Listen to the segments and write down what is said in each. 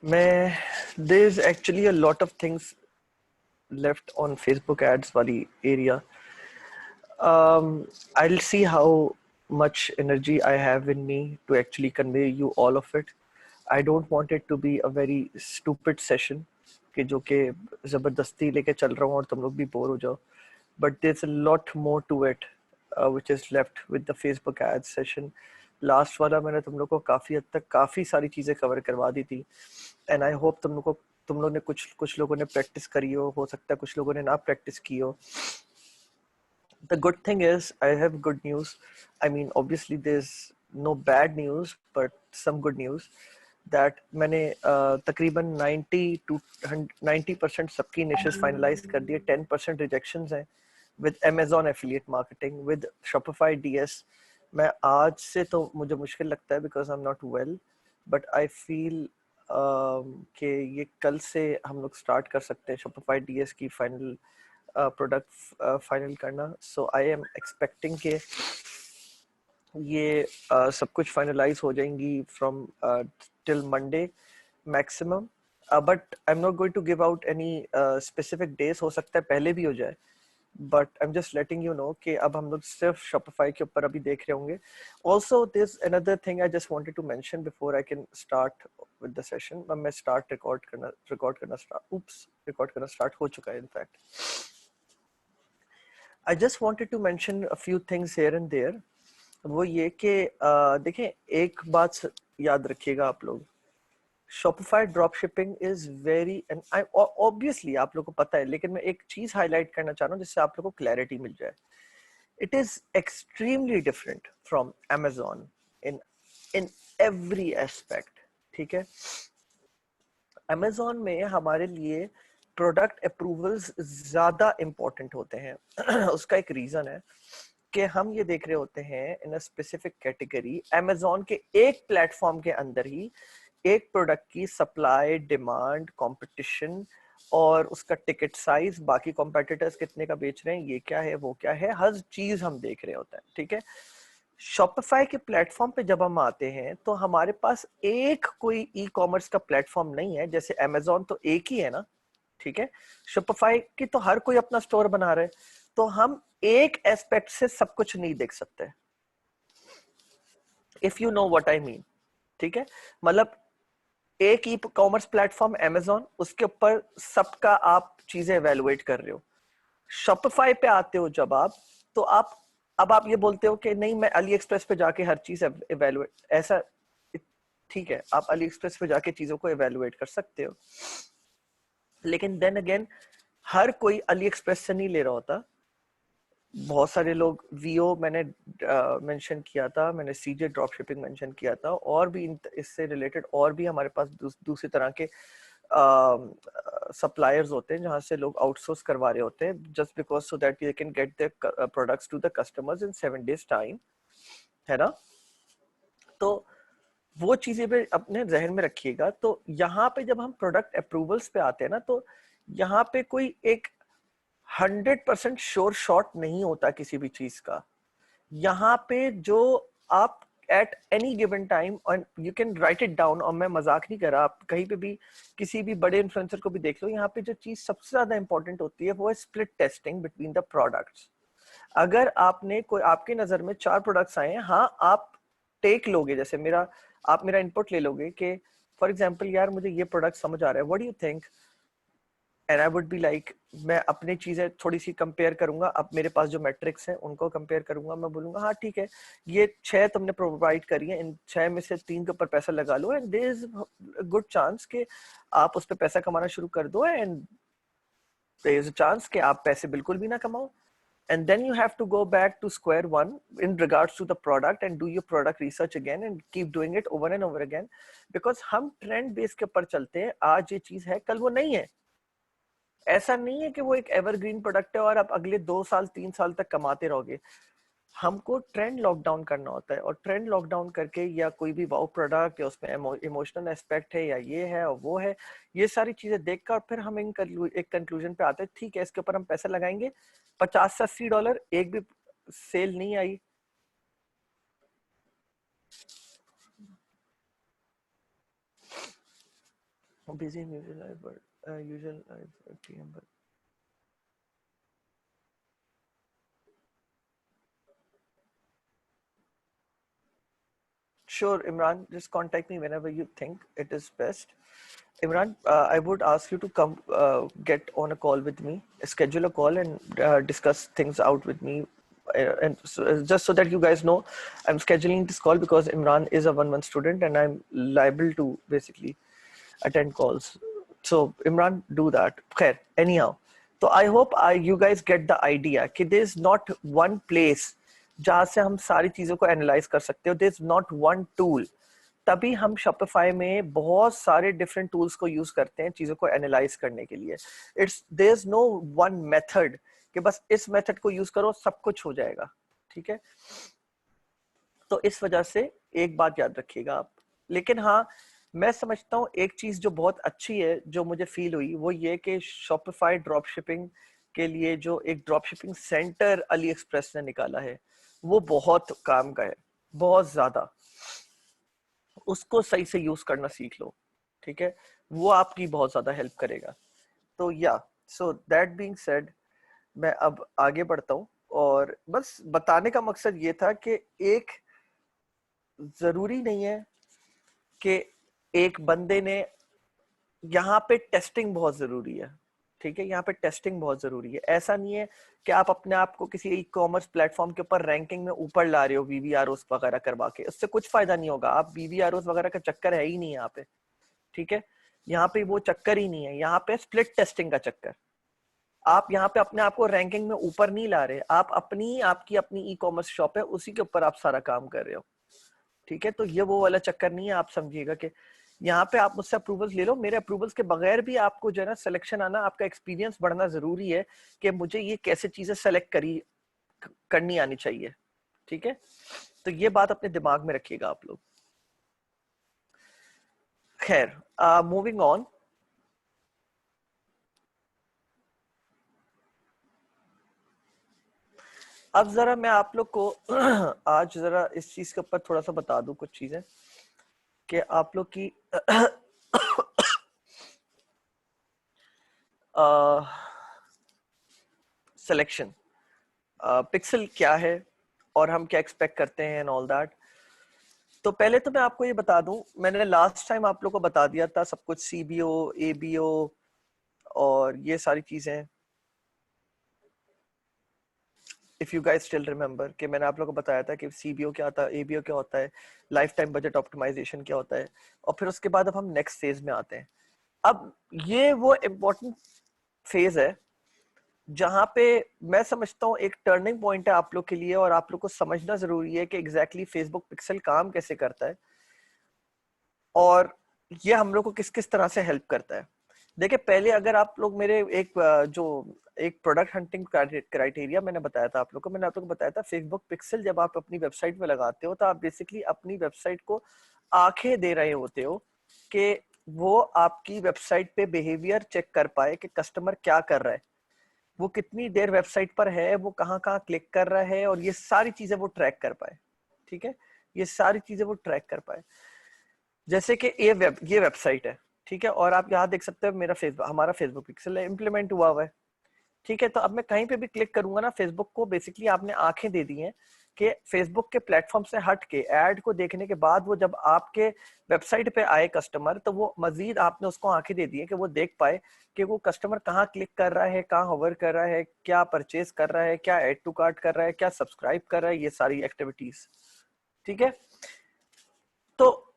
मैं there's actually a lot of things left on Facebook ads wali area. I'll see how much energy I have in me to actually convey you all of it. I don't want it to be a very stupid session कि जो कि जबरदस्ती लेके चल रहा हूँ और तुम लोग भी बोर हो जाओ. But there's a lot more to it, which is left with the Facebook ads session. Last वाला मैंने तुम लोग को काफी हद तक काफी सारी चीजें कवर करवा दी थी. एंड आई होप तुम लोगों ने कुछ लोगों ने प्रैक्टिस करी हो सकता है कुछ लोगों ने ना प्रैक्टिस की हो. The good thing is I have good news. I mean, obviously there's no bad news, but some good news that मैंने तकरीबन 90% सबकी niches finalize कर दिए. 10% rejections हैं with Amazon affiliate marketing, with Shopify DS. मैं आज से तो मुझे मुश्किल लगता है because I'm not well, but I feel कि ये कल से हम लोग start कर सकते हैं Shopify DS की final प्रोडक्ट फाइनल करना. सो आई एम एक्सपेक्टिंग कि ये सब कुछ फाइनलाइज हो जाएंगी from till Monday maximum. But I am not going to give out any specific days. हो सकता है पहले भी हो जाए, but I am just letting you know कि अब हम लोग सिर्फ शॉपिफाई के ऊपर अभी देख रहे होंगे. Also this another thing I just wanted to mention before I can start with the session. मैं स्टार्ट रिकॉर्ड करना स्टार्ट हो चुका है in fact. I just wanted to mention a few things here and there. वो ये कि देखें, एक बात याद रखिएगा आप लोग. Shopify dropshipping is very, and I obviously आप लोग को पता है, लेकिन मैं एक चीज हाईलाइट करना चाह रहा हूँ जिससे आप लोग को क्लैरिटी मिल जाए. It is extremely different from Amazon in every aspect. ठीक है. Amazon में हमारे लिए प्रोडक्ट अप्रूवल्स ज्यादा इंपॉर्टेंट होते हैं. उसका एक रीजन है कि हम ये देख रहे होते हैं इन अ स्पेसिफिक कैटेगरी. Amazon के एक प्लेटफॉर्म के अंदर ही एक प्रोडक्ट की सप्लाई, डिमांड, कंपटीशन और उसका टिकट साइज, बाकी कॉम्पिटिटर्स कितने का बेच रहे हैं, ये क्या है, वो क्या है, हर चीज हम देख रहे होते हैं. ठीक है. शॉपिफाई के प्लेटफॉर्म पे जब हम आते हैं तो हमारे पास एक कोई ई कॉमर्स का प्लेटफॉर्म नहीं है. जैसे Amazon तो एक ही है ना. ठीक है. शॉपिफाई की तो हर कोई अपना स्टोर बना रहे, तो हम एक एस्पेक्ट से सब कुछ नहीं देख सकते. If you know what I mean. ठीक है. मतलब एक ई कॉमर्स प्लेटफॉर्म Amazon, उसके ऊपर सबका आप चीजें एवेलुएट कर रहे हो. शॉपिफाई पे आते हो जब आप, तो अब आप ये बोलते हो कि नहीं, मैं अली एक्सप्रेस पे जाके हर चीज एवेलुएट, ऐसा ठीक है, आप अली एक्सप्रेस पे जाके चीजों को एवेलुएट कर सकते हो, लेकिन देन अगेन हर कोई अली एक्सप्रेस से नहीं ले रहा होता. बहुत सारे लोग वीओ मैंने मेंशन किया था, मैंने सीजे ड्रॉप शिपिंग मेंशन किया था, और भी इससे रिलेटेड और भी हमारे पास दूसरी तरह के सप्लायर्स होते हैं जहां से लोग आउटसोर्स करवा रहे होते हैं, just because so that they can get their products to the customers in 7 days time, है ना. तो वो चीजें भी अपने जहन में रखिएगा. तो यहाँ पे जब हम प्रोडक्ट अप्रूवल्स पे आते हैं ना, तो यहाँ पे कोई एक 100% श्योर शॉट नहीं होता किसी भी चीज का. यहाँ पे जो आप एट एनी गिवन टाइम, और you can write it down, और मैं मजाक नहीं कर रहा, आप कहीं पे भी किसी भी बड़े इन्फ्लुएंसर को भी देख लो, यहाँ पे जो चीज सबसे ज्यादा इंपॉर्टेंट होती है वो है split testing between the products. अगर आपने कोई, आपकी नजर में 4 प्रोडक्ट्स आए हैं, हाँ आप टेक लोगे, जैसे आप मेरा इनपुट ले लोगे कि फॉर एग्जांपल यार मुझे ये प्रोडक्ट समझ आ रहा है, what do you think, and I would be like, मैं अपनी चीजें थोड़ी सी कंपेयर करूंगा, अब मेरे पास जो मैट्रिक्स हैं उनको कंपेयर करूंगा, मैं बोलूंगा हाँ ठीक है, ये 6 तुमने प्रोवाइड करी है, इन 6 में से 3 के ऊपर पैसा लगा लो, and there is good chance कि आप उस पर पैसा कमाना शुरू कर दो, and there is a chance कि आप पैसे बिल्कुल भी ना कमाओ. And then you have to go back to square one in regards to the product and do your product research again and keep doing it over and over again, because हम trend base के ऊपर चलते हैं. आज ये चीज है, कल वो नहीं है. ऐसा नहीं है कि वो एक एवरग्रीन प्रोडक्ट है और आप अगले 2 साल 3 साल तक कमाते रहोगे. हमको ट्रेंड लॉकडाउन करना होता है, और ट्रेंड लॉकडाउन करके, या कोई भी वाउ प्रोडक्ट, या उसमें इमोशनल एस्पेक्ट है, या ये है और वो है, ये सारी चीजें देखकर फिर हम एक कंक्लूजन पे आते हैं, ठीक है इसके ऊपर हम पैसा लगाएंगे. $50 से $80 एक भी सेल नहीं आई। Busy usual life but usual life PM but sure, Imran, just contact me whenever you think it is best. Imran, I would ask you to come get on a call with me, schedule a call and discuss things out with me. And so, just so that you guys know, I'm scheduling this call because Imran is a 1-1 student and I'm liable to basically attend calls. So Imran, do that. Khair, anyhow. So I hope you guys get the idea कि there is not one place जहाँ से हम सारी चीजों को analyse कर सकते हो. There is not one tool. तभी हम Shopify में बहुत सारे different tools को यूज करते हैं चीजों को एनालाइज करने के लिए. There is no one method कि बस इस मेथड को यूज करो सब कुछ हो जाएगा. ठीक है, तो इस वजह से एक बात याद रखिएगा आप. लेकिन हाँ, मैं समझता हूँ एक चीज जो बहुत अच्छी है जो मुझे फील हुई वो ये कि Shopify ड्रॉप शिपिंग के लिए जो एक drop shipping centre Ali express ने निकाला है वो बहुत काम का है, बहुत ज्यादा. उसको सही से यूज करना सीख लो. ठीक है, वो आपकी बहुत ज्यादा हेल्प करेगा. तो या सो दैट बीइंग सेड, मैं अब आगे बढ़ता हूँ और बस बताने का मकसद ये था कि एक जरूरी नहीं है कि एक बंदे ने, यहाँ पे टेस्टिंग बहुत जरूरी है. ठीक है, यहाँ पे टेस्टिंग बहुत जरूरी है. ऐसा नहीं है कि आप अपने आप को किसी ई कॉमर्स प्लेटफॉर्म के ऊपर रैंकिंग में ऊपर ला रहे हो वीवीआरओस वगैरह करवा के, उससे कुछ फायदा नहीं होगा. आप वीवीआरओस वगैरह का चक्कर है ही नहीं यहाँ पे. ठीक है, यहाँ पे वो चक्कर ही नहीं है. यहाँ पे स्प्लिट टेस्टिंग का चक्कर. आप यहाँ पे अपने आप को रैंकिंग में ऊपर नहीं ला रहे, आप आपकी अपनी ई कॉमर्स शॉप है उसी के ऊपर आप सारा काम कर रहे हो. ठीक है, तो ये वो वाला चक्कर नहीं है. आप समझिएगा कि यहाँ पे आप मुझसे अप्रूवल्स ले लो, मेरे अप्रूवल्स के बगैर भी आपको जो है ना सिलेक्शन आना, आपका एक्सपीरियंस बढ़ना जरूरी है कि मुझे ये कैसे चीजें सेलेक्ट करनी आनी चाहिए. ठीक है, तो ये बात अपने दिमाग में रखिएगा आप लोग. खैर, मूविंग ऑन. अब जरा मैं आप लोग को आज जरा इस चीज के ऊपर थोड़ा सा बता दूं कुछ चीजें कि आप लोग की सिलेक्शन पिक्सल क्या है और हम क्या एक्सपेक्ट करते हैं एंड ऑल दैट. तो पहले तो मैं आपको ये बता दूं, मैंने लास्ट टाइम आप लोग को बता दिया था सब कुछ, सीबीओ, एबीओ और ये सारी चीजें. If you guys still remember कि मैंने आप लोगों को बताया था कि सीबीओ क्या होता है, एबीओ क्या होता है, लाइफ टाइम बजट ऑप्टिमाइजेशन क्या होता है, और फिर उसके बाद अब हम नेक्स्ट फेज में आते हैं. अब ये वो इम्पोर्टेंट फेज है जहां पे मैं समझता हूँ एक टर्निंग पॉइंट है आप लोग के लिए, और आप लोग को समझना जरूरी है कि एग्जैक्टली फेसबुक पिक्सल काम कैसे करता है और ये हम लोग को किस किस तरह से हेल्प करता है. देखिए, पहले अगर आप लोग मेरे जो एक प्रोडक्ट हंटिंग क्राइटेरिया मैंने बताया था आप लोग को, मैंने आप लोग को बताया था फेसबुक पिक्सल जब आप अपनी वेबसाइट में लगाते हो तो आप बेसिकली अपनी वेबसाइट को आंखें दे रहे होते हो कि वो आपकी वेबसाइट पे बिहेवियर चेक कर पाए कि कस्टमर क्या कर रहा है, वो कितनी देर वेबसाइट पर है, वो कहाँ कहाँ क्लिक कर रहा है, और ये सारी चीजें वो ट्रैक कर पाए. ठीक है, ये सारी चीजें वो ट्रैक कर पाए. जैसे कि ये वेबसाइट है. ठीक है, और आप यहाँ देख सकते हो हमारा फेसबुक पिक्सल इम्प्लीमेंट हुआ है. ठीक है, तो अब मैं कहीं पे भी क्लिक करूंगा ना, फेसबुक को बेसिकली आपने आंखें दे दी हैं कि फेसबुक के प्लेटफॉर्म से हट के एड को देखने के बाद वो जब आपके वेबसाइट पे आए कस्टमर, तो वो मजीद आपने उसको आंखें दे दी है कि वो देख पाए कि वो कस्टमर कहाँ क्लिक कर रहा है, कहाँ होवर कर रहा है, क्या परचेज कर रहा है, क्या एड टू कार्ट कर रहा है, क्या सब्सक्राइब कर रहा है, ये सारी एक्टिविटीज. ठीक है, तो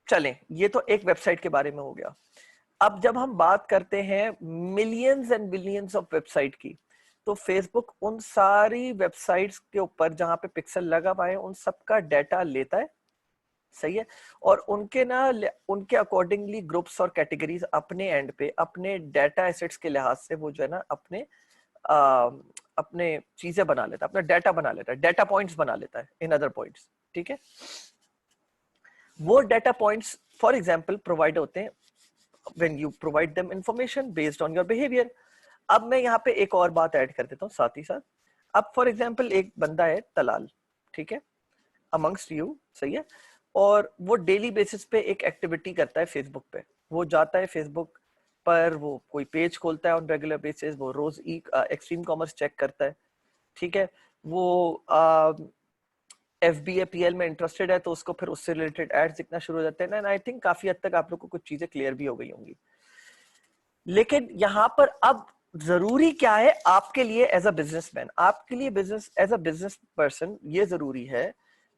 चलें, ये तो एक वेबसाइट के बारे में हो गया. अब जब हम बात करते हैं millions and billions of website की, तो फेसबुक उन सारी वेबसाइट्स के ऊपर जहां पे पिक्सल लगा पाए उन सबका डाटा लेता है. सही है, और उनके अकॉर्डिंगली ग्रुप्स और कैटेगरीज अपने एंड पे अपने डाटा एसेट्स के लिहाज से वो जो है ना अपने चीजें बना लेता है, अपना डाटा बना लेता है, डाटा पॉइंट्स बना लेता है, इन अदर पॉइंट्स. ठीक है, वो data points for example provide होते हैं when you provide them information based on your behavior. अब मैं यहाँ पे एक और बात ऐड कर देता हूँ साथ ही साथ. अब फॉर एग्जांपल एक बंदा है तलाल, ठीक है, अमंगस्ट यू, सही है, और वो डेली बेसिस पे एक एक्टिविटी करता है फेसबुक पे। वो जाता है फेसबुक पर, वो कोई पेज खोलता है ऑन रेगुलर बेसिस, वो रोज एक्सट्रीम कॉमर्स चेक करता है, ठीक है, वो FBA PL में इंटरेस्टेड है तो उसको फिर उससे रिलेटेड एड्स दिखना शुरू हो जाते हैं। एंड आई थिंक काफी हद तक आप लोग को कुछ चीजें क्लियर भी हो गई होंगी। लेकिन यहाँ पर अब जरूरी क्या है आपके लिए एज अ बिजनेसमैन, आपके लिए business as a business person, ये जरूरी है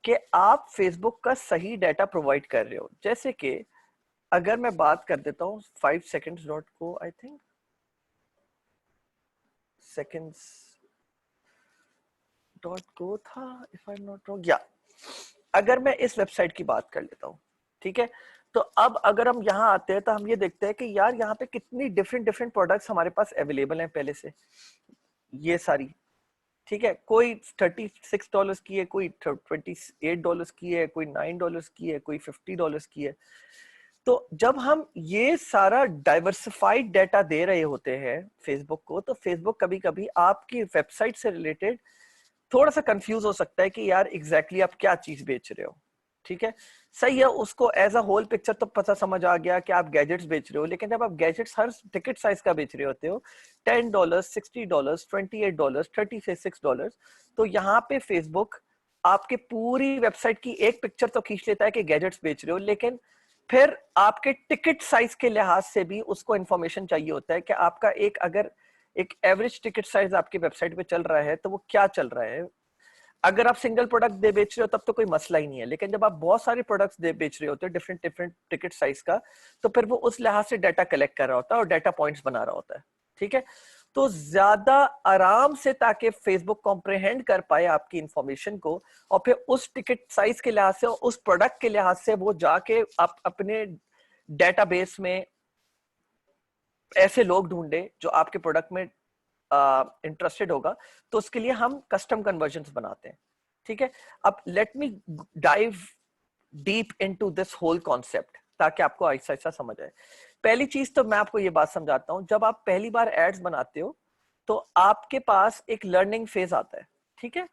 कि आप फेसबुक का सही डाटा प्रोवाइड कर रहे हो। जैसे कि अगर मैं बात कर देता हूँ 5 seconds डॉट को, आई थिंक सेकेंड्स डॉट को था, if I am not wrong, या अगर मैं इस वेबसाइट की बात कर लेता हूँ, ठीक है, तो अब अगर हम यहाँ आते हैं तो हम ये देखते हैं कि यार यहाँ पे कितनी डिफरेंट डिफरेंट प्रोडक्ट्स हमारे पास अवेलेबल हैं पहले से, ये सारी, ठीक है, कोई $36 की है, कोई $28 की है, कोई $9 की है, कोई $50 की है। तो जब हम ये सारा डाइवर्सिफाइड डाटा दे रहे होते हैं फेसबुक को, तो फेसबुक कभी कभी आपकी वेबसाइट से रिलेटेड थोड़ा सा कंफ्यूज हो सकता है कि यार एग्जैक्टली आप क्या चीज बेच रहे हो, ठीक है, सही है, उसको एज अ होल पिक्चर तो पता समझ आ गया कि आप गैजेट्स बेच रहे हो। लेकिन जब आप गैजेट्स हर टिकट साइज का बेच रहे होते हो, $10, $60, $28, $36, तो यहाँ पे फेसबुक आपके पूरी वेबसाइट की एक पिक्चर तो खींच लेता है कि गैजेट्स बेच रहे हो, लेकिन फिर आपके टिकट साइज के लिहाज से भी उसको इंफॉर्मेशन चाहिए होता है कि आपका एक, अगर एक एवरेज टिकट साइज आपकी वेबसाइट पे चल रहा है तो वो क्या चल रहा है। अगर आप सिंगल प्रोडक्ट दे बेच रहे हो तब तो कोई मसला ही नहीं है, लेकिन जब आप बहुत सारे प्रोडक्ट्स दे बेच रहे होते हो डिफरेंट डिफरेंट टिकट साइज का, तो फिर वो उस लिहाज से डाटा कलेक्ट कर रहा होता है और डाटा पॉइंट्स बना रहा होता है, ठीक है। तो ज्यादा आराम से, ताकि फेसबुक कॉम्प्रिहेंड कर पाए आपकी इंफॉर्मेशन को, और फिर उस टिकट साइज के लिहाज से और उस प्रोडक्ट के लिहाज से वो जाके आप अपने डेटाबेस में ऐसे लोग ढूंढे जो आपके प्रोडक्ट में इंटरेस्टेड होगा, तो उसके लिए हम कस्टम कन्वर्जन्स बनाते हैं, ठीक है। अब let me dive deep into this whole concept ताकि आपको ऐसा ऐसा समझ आए। पहली चीज तो मैं आपको ये बात समझाता हूं, जब आप पहली बार एड्स बनाते हो तो आपके पास एक लर्निंग फेज आता है, ठीक है।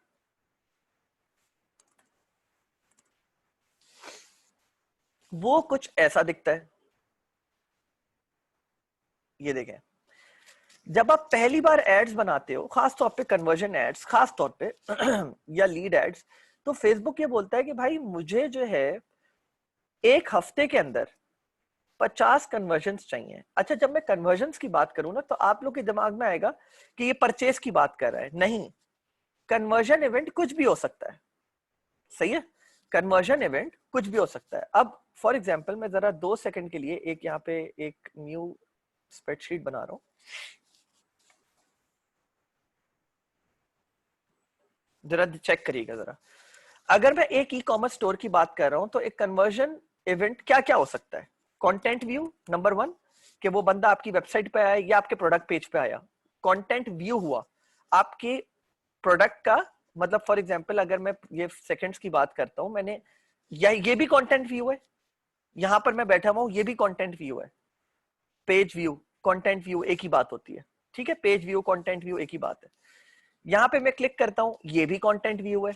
वो कुछ ऐसा दिखता है, ये देखें। जब आप पहली बार एड्स बनाते हो, खास तौर पे कन्वर्जन एड्स, खास तौर पे या लीड एड्स, तो फेसबुक ये बोलता है कि भाई मुझे जो है एक हफ्ते के अंदर 50 कन्वर्जन्स चाहिए। अच्छा, जब मैं कन्वर्जन्स की बात करूं ना, तो आप लोग के दिमाग में आएगा कि ये परचेस की बात कर रहा है। नहीं, कन्वर्जन इवेंट कुछ भी हो सकता है, सही है, कन्वर्जन इवेंट कुछ भी हो सकता है। अब फॉर एग्जाम्पल मैं जरा 2 सेकंड के लिए एक यहाँ पे एक न्यू स्प्रेडशीट बना रहा हूं, जरा चेक करिएगा जरा। अगर मैं एक ई कॉमर्स स्टोर की बात कर रहा हूं, तो एक कन्वर्जन इवेंट क्या क्या हो सकता है। कंटेंट व्यू नंबर 1, कि वो बंदा आपकी वेबसाइट पे आया या आपके प्रोडक्ट पेज पे आया। कंटेंट व्यू हुआ आपके प्रोडक्ट का, मतलब फॉर एग्जांपल अगर मैं ये सेकंड्स की बात करता हूं, मैंने ये भी कंटेंट व्यू है, यहां पर मैं बैठा हुआ हूं, ये भी कंटेंट व्यू है। पेज व्यू, कंटेंट व्यू एक ही बात होती है, ठीक है, पेज व्यू कंटेंट व्यू एक ही बात है। यहां पे मैं क्लिक करता हूं, ये भी कंटेंट व्यू है,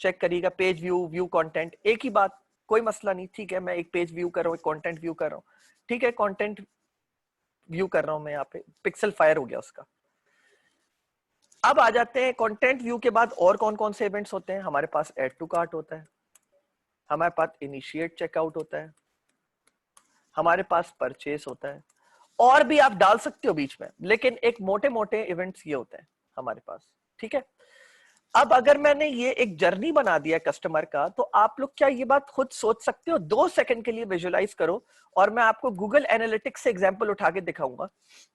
चेक करिएगा, पेज व्यू, व्यू कंटेंट एक ही बात, कोई मसला नहीं, ठीक है। मैं एक पेज व्यू कर रहा हूँ, एक कंटेंट व्यू कर रहा हूँ, ठीक है, कंटेंट व्यू कर रहा हूं मैं, यहाँ पे पिक्सल फायर हो गया उसका। अब आ जाते हैं कंटेंट व्यू के बाद और कौन कौन से इवेंट्स होते हैं हमारे पास। ऐड टू कार्ट होता है, हमारे पास इनिशिएट चेकआउट होता है, हमारे पास परचेस होता है, और भी आप डाल सकते हो बीच में, लेकिन एक मोटे मोटे इवेंट्स ये होते हैं हमारे पास, ठीक है। अब अगर मैंने ये एक जर्नी बना दिया कस्टमर का, तो आप लोग क्या ये बात खुद सोच सकते हो? 2 सेकंड के लिए विजुअलाइज करो, और मैं आपको गूगल एनालिटिक्स से एग्जांपल उठा के दिखाऊंगा,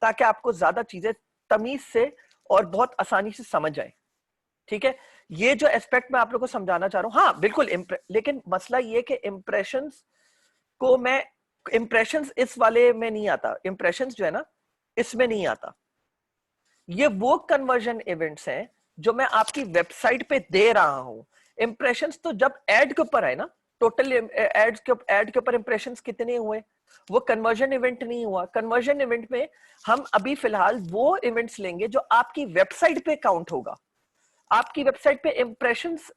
ताकि आपको ज्यादा चीजें तमीज से और बहुत आसानी से समझ आए, ठीक है। ये जो एस्पेक्ट मैं आप लोग को समझाना चाह रहा हूं, हाँ बिल्कुल, लेकिन मसला ये कि इंप्रेशंस को मैं, इंप्रेशंस इस वाले में नहीं आता, इंप्रेशंस जो है ना इसमें नहीं आता। ये वो कन्वर्जन इवेंट्स हैं जो मैं आपकी वेबसाइट पे दे रहा हूं। इंप्रेशंस तो जब एड के ऊपर है ना, टोटल एड के ऊपर इंप्रेशंस कितने हुए, वो कन्वर्जन इवेंट नहीं हुआ। कन्वर्जन इवेंट में हम अभी फिलहाल वो इवेंट्स लेंगे जो आपकी वेबसाइट पे काउंट होगा। आपकी वेबसाइट पे इंप्रेशंस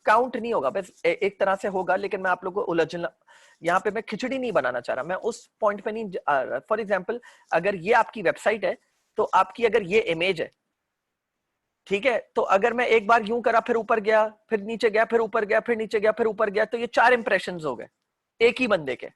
काउंट नहीं होगा, बस एक तरह से होगा, लेकिन मैं आप लोगों को उलझना, यहाँ पे मैं खिचड़ी नहीं बनाना चाह रहा, मैं उस पॉइंट पे नहीं आ रहा। फॉर एग्जाम्पल, अगर ये आपकी वेबसाइट है तो आपकी अगर ये इमेज है, ठीक है, तो अगर मैं एक बार यूं करा, फिर ऊपर गया, फिर नीचे गया, फिर ऊपर गया, फिर नीचे गया, फिर ऊपर गया, तो ये 4 इंप्रेशंस हो गए एक ही बंदे के।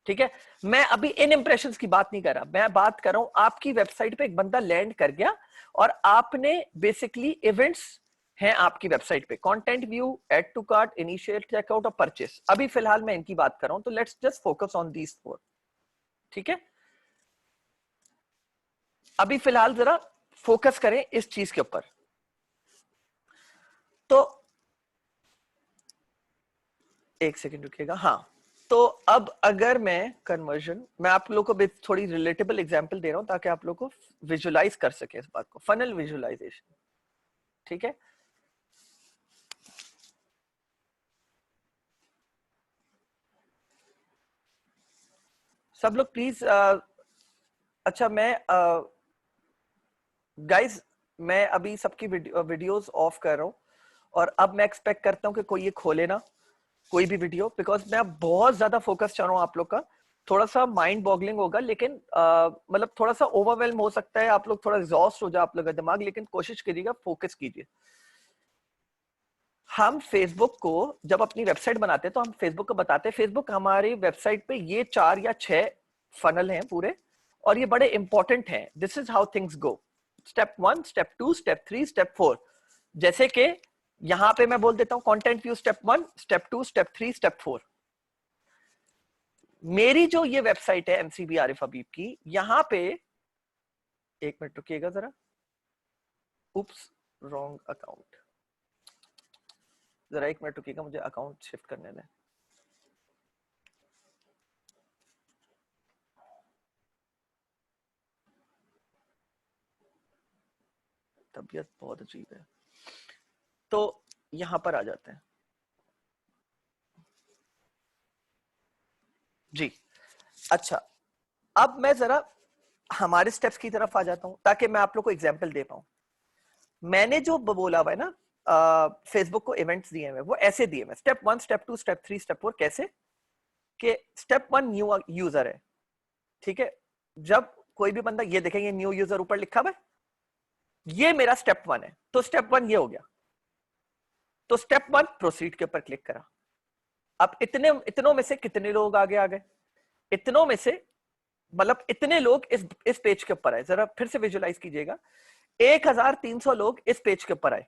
ठीक है, मैं अभी इन इंप्रेशंस की बात नहीं कर रहा, मैं बात कर रहा हूं आपकी वेबसाइट पे एक बंदा लैंड कर गया और आपने बेसिकली इवेंट्स हैं आपकी वेबसाइट पे, content view, add to cart, initiate checkout और परचेस। अभी फिलहाल मैं इनकी बात कर रहा हूं, तो let's just focus on these 4। ठीक है, अभी फिलहाल जरा फोकस करें इस चीज के ऊपर। तो एक सेकंड रुकिएगा। हाँ, तो अब अगर मैं कन्वर्जन, मैं आप लोगों को थोड़ी रिलेटेबल एग्जांपल दे रहा हूं ताकि आप लोगों को विजुलाइज कर सके इस बात को, फनल विजुलाइजेशन। ठीक है, सब लोग प्लीज, अच्छा मैं गाइस, मैं अभी सबकी वीडियोस ऑफ कर रहा हूं और अब मैं एक्सपेक्ट करता हूं कि कोई ये खोले ना कोई भी वीडियो, बिकॉज मैं अब बहुत ज्यादा फोकस चाह रहा हूं आप लोग का। थोड़ा सा माइंड बॉगलिंग होगा, लेकिन मतलब थोड़ा सा ओवरवेलम हो सकता है, आप लोग थोड़ा एग्जॉस्ट हो जाए आप लोग का दिमाग, लेकिन कोशिश करिएगा, फोकस कीजिए। हम फेसबुक को जब अपनी वेबसाइट बनाते हैं तो हम फेसबुक को बताते हैं, फेसबुक हमारी वेबसाइट पे ये 4 या 6 फनल हैं पूरे, और ये बड़े इंपॉर्टेंट हैं। This is how things go, step 1, step 2, step 3, step 4। जैसे कि यहां पे मैं बोल देता हूं content view step 1, step 2, step 3, step 4। मेरी जो ये वेबसाइट है एमसीबी आरिफ हबीब की, यहां पे एक मिनट रुकिएगा जरा, उप्स, रॉन्ग अकाउंट, जरा एक मिनट रुकिएगा, मुझे अकाउंट शिफ्ट करने दें। तबीयत बहुत अजीब है, तो यहां पर आ जाते हैं जी। अच्छा, अब मैं जरा हमारे स्टेप्स की तरफ आ जाता हूं ताकि मैं आप लोग को एग्जांपल दे पाऊं। मैंने जो बोला हुआ है ना, फेसबुक को इवेंट्स दिए हुए, वो ऐसे दिए हुए, स्टेप 1, स्टेप 2, स्टेप 3, स्टेप 4। कैसे कि स्टेप 1 न्यू यूजर है, ठीक है, जब कोई भी बंदा ये देखेंगे न्यू यूजर ऊपर लिखा हुआ है, ये मेरा स्टेप 1 है, तो स्टेप 1 ये हो गया। तो स्टेप 1 प्रोसीड के ऊपर क्लिक करा। अब इतनों में से कितने लोग आगे आ गए? इतनों में से मतलब इतने लोग इस पेज के ऊपर आए, जरा फिर से विजुलाइज कीजिएगा, 1300 लोग इस पेज के ऊपर आए।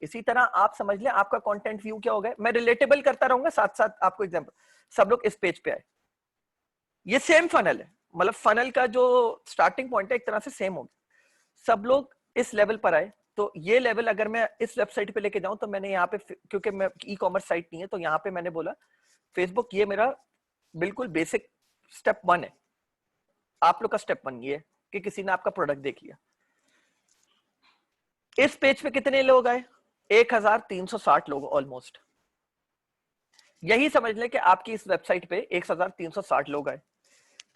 इसी तरह आप समझ लें आपका कंटेंट व्यू क्या हो गया। मैं रिलेटेबल करता रहूंगा साथ साथ आपको एग्जांपल। सब लोग इस पेज पे आए, ये सेम फनल है, मतलब फनल का जो स्टार्टिंग पॉइंट है एक तरह से सेम हो गया। सब लोग इस लेवल पर आए, तो ये लेवल अगर मैं इस वेबसाइट पे लेके जाऊं, तो मैंने यहाँ पे, क्योंकि मैं ई कॉमर्स साइट नहीं है, तो यहाँ पे मैंने बोला फेसबुक ये मेरा बिल्कुल बेसिक स्टेप 1 है। आप लोग का स्टेप 1 ये है कि किसी ने आपका प्रोडक्ट देख लिया। इस पेज पे कितने लोग आए? 1360 लोग ऑलमोस्ट। यही समझ लें कि आपकी इस वेबसाइट पे 1360 लोग आए।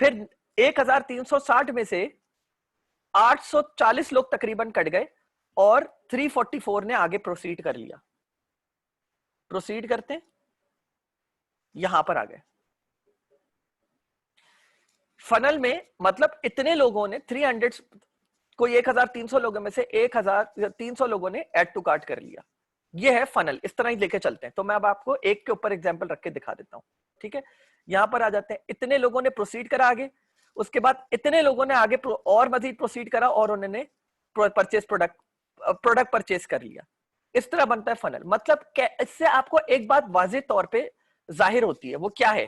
फिर 1360 में से 840 लोग तकरीबन कट गए और 344 ने आगे प्रोसीड कर लिया। प्रोसीड करते यहां पर आ गए फनल में, मतलब इतने लोगों ने 300, कोई 1300 लोगों में से 1300 लोगों ने ऐड टू कार्ट कर लिया। ये है फनल, इस तरह ही लेके चलते हैं। तो मैं अब आपको एक के ऊपर एग्जांपल रख के दिखा देता हूं, ठीक है। यहां पर आ जाते हैं, इतने लोगों ने प्रोसीड करा आगे, उसके बाद इतने लोगों ने आगे और मजीद प्रोसीड करा और उन्होंने परचेज प्रोडक्ट परचेज कर लिया। इस तरह बनता है फनल। मतलब इससे आपको एक बात वाज़ेह तौर पे जाहिर होती है, वो क्या है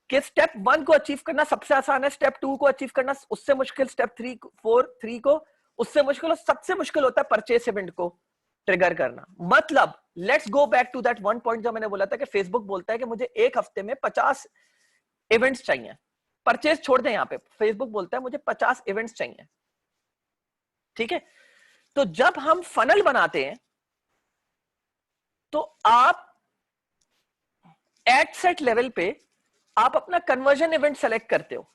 कि स्टेप 1 को अचीव करना सबसे आसान है, स्टेप 2 को अचीव करना उससे मुश्किल, स्टेप 3 को उससे मुश्किल, और सबसे मुश्किल होता है परचेस इवेंट को ट्रिगर करना। मतलब let's go back to that one point जो मैंने बोला था कि फेसबुक बोलता है कि मुझे एक हफ्ते में 50 इवेंट्स चाहिए। परचेस छोड़ दें, यहां पे फेसबुक बोलता है मुझे 50 इवेंट्स चाहिए, ठीक है। तो जब हम फनल बनाते हैं तो आप एड सेट लेवल पे आप अपना कन्वर्जन इवेंट सेलेक्ट करते हो।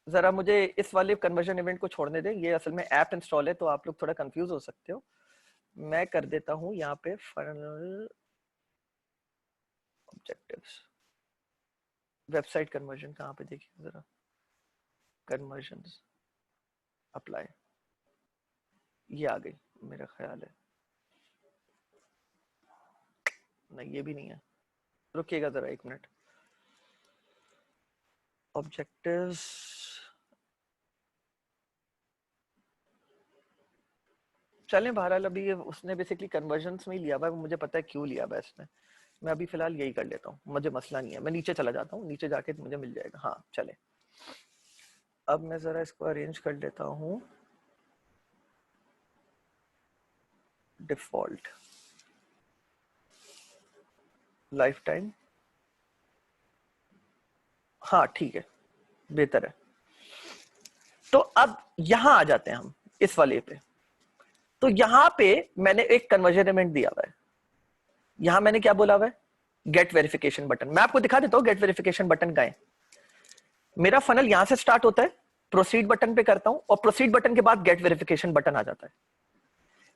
जरा मुझे इस वाले कन्वर्जन इवेंट को छोड़ने दें, ये असल में ऐप इंस्टॉल है तो आप लोग थोड़ा कंफ्यूज हो सकते हो। मैं कर देता हूं यहाँ पे फनल ऑब्जेक्टिव्स, वेबसाइट कन्वर्जन कहाँ पे देखिए जरा, कन्वर्जन अप्लाई, ये आ गई मेरा ख्याल है, नहीं ये भी नहीं है, रुकिएगा जरा एक मिनट। ऑब्जेक्टिव्स, चलें बहरहाल अभी ये उसने बेसिकली कन्वर्जन्स में ही लिया हुआ है, मुझे पता है क्यों लिया हुआ है इसने। मैं अभी फिलहाल यही कर लेता हूँ, मुझे मसला नहीं है, मैं नीचे चला जाता हूँ, नीचे जाके मुझे मिल जाएगा। हाँ चले, अब मैं जरा इसको अरेंज कर लेता हूँ डिफॉल्ट लाइफ टाइम। हाँ ठीक है, बेहतर है। तो अब यहां आ जाते हैं हम इस वाले पे। तो यहां पे मैंने एक कन्वर्जन इवेंट दिया हुआ है, यहां मैंने क्या बोला हुआ है, गेट वेरिफिकेशन बटन। मैं आपको दिखा देता हूं गेट वेरिफिकेशन बटन का है। मेरा फनल यहां से स्टार्ट होता है, प्रोसीड बटन पे करता हूं और प्रोसीड बटन के बाद गेट वेरिफिकेशन बटन आ जाता है।